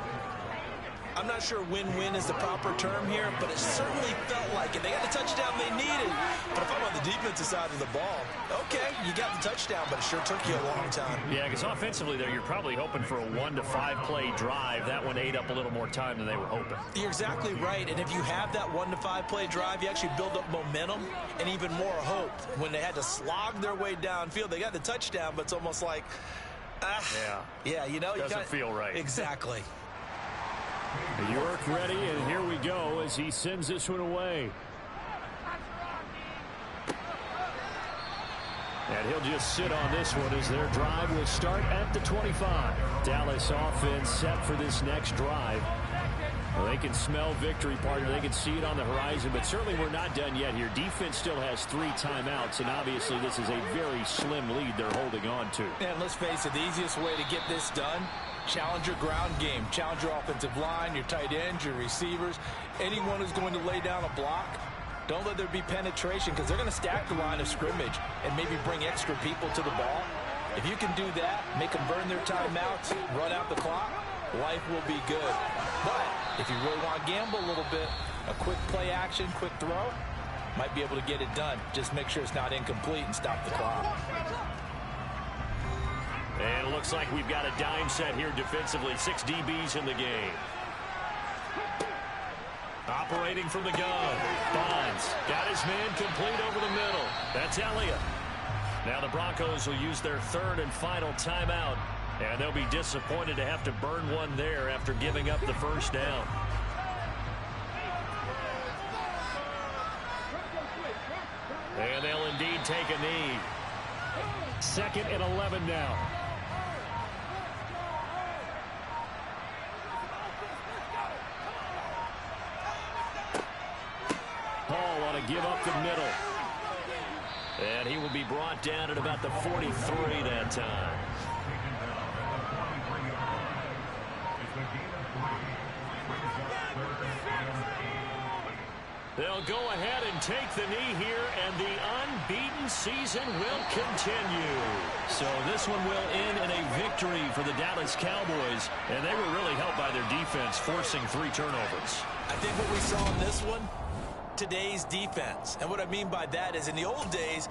I'm not sure win-win is the proper term here, but it certainly felt like it. They got the touchdown they needed. But if I'm on the defensive side of the ball, okay, you got the touchdown, but it sure took you a long time.
Yeah, because offensively there, you're probably hoping for a 1 to 5 play drive. That one ate up a little more time than they were hoping.
You're exactly right. And if you have that 1 to 5 play drive, you actually build up momentum and even more hope. When they had to slog their way downfield, they got the touchdown, but it's almost like, yeah, you know,
doesn't feel right.
Exactly.
York ready, and here we go as he sends this one away. And he'll just sit on this one as their drive will start at the 25. Dallas offense set for this next drive. Well, they can smell victory, partner. They can see it on the horizon, but certainly we're not done yet here. Defense still has 3 timeouts, and obviously this is a very slim lead they're holding on to.
And let's face it, the easiest way to get this done, challenge your ground game. Challenge your offensive line, your tight ends, your receivers. Anyone who's going to lay down a block, don't let there be penetration because they're going to stack the line of scrimmage and maybe bring extra people to the ball. If you can do that, make them burn their timeouts, run out the clock, life will be good. But if you really want to gamble a little bit, a quick play action, quick throw, might be able to get it done. Just make sure it's not incomplete and stop the clock.
And it looks like we've got a dime set here defensively. 6 DBs in the game. Operating from the gun. Bonds got his man complete over the middle. That's Elliott. Now the Broncos will use their 3rd and final timeout. And they'll be disappointed to have to burn one there after giving up the first down. And they'll indeed take a knee.
2nd and 11 now. Hall want to give up the middle.
And he will be brought down at about the 43 that time. They'll go ahead and take the knee here, and the unbeaten season will continue. So this one will end in a victory for the Dallas Cowboys, and they were really helped by their defense, forcing 3 turnovers.
I think what we saw in this one, today's defense. And what I mean by that is in the old days,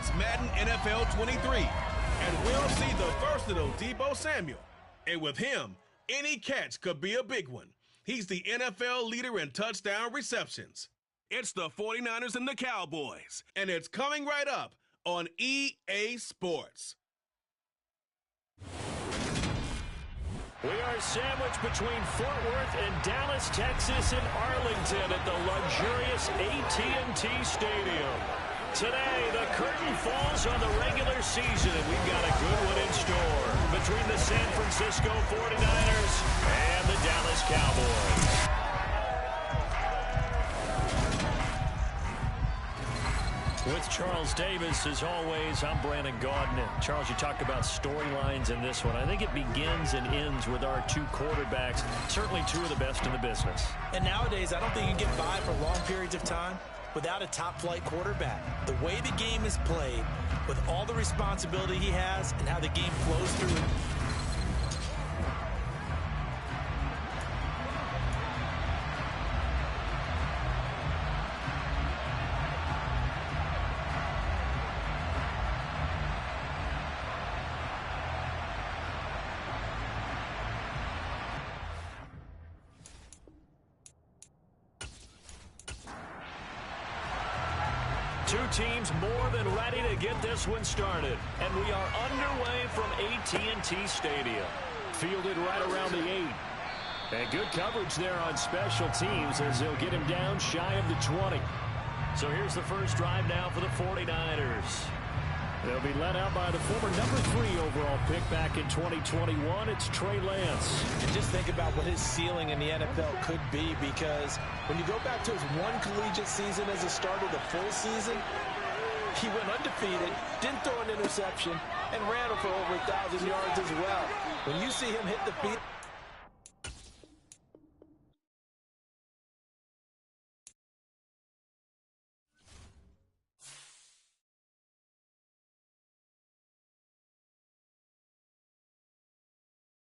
It's Madden NFL 23, and we'll see the versatile Deebo Samuel. And with him, any catch could be a big one. He's the NFL leader in touchdown receptions. It's the 49ers and the Cowboys, and it's coming right up on EA Sports.
We are sandwiched between Fort Worth and Dallas, Texas, and Arlington at the luxurious AT&T Stadium. Today, the curtain falls on the regular season, and we've got a good one in store between the San Francisco 49ers and the Dallas Cowboys. With Charles Davis, as always, I'm Brandon Gaudin. Charles, you talked about storylines in this one. I think it begins and ends with our two quarterbacks, certainly two of the best in the business.
And nowadays, I don't think you can get by for long periods of time without a top-flight quarterback. The way the game is played, with all the responsibility he has and how the game flows through it.
Two teams more than ready to get this one started. And we are underway from AT&T Stadium. Fielded right around the 8. And good coverage there on special teams as they'll get him down shy of the 20. So here's the first drive now for the 49ers. They'll be led out by the former number 3 overall pick back in 2021. It's Trey Lance.
And just think about what his ceiling in the NFL could be, because when you go back to his one collegiate season as a starter, the full season, he went undefeated, didn't throw an interception, and ran for over 1,000 yards as well. When you see him hit the field,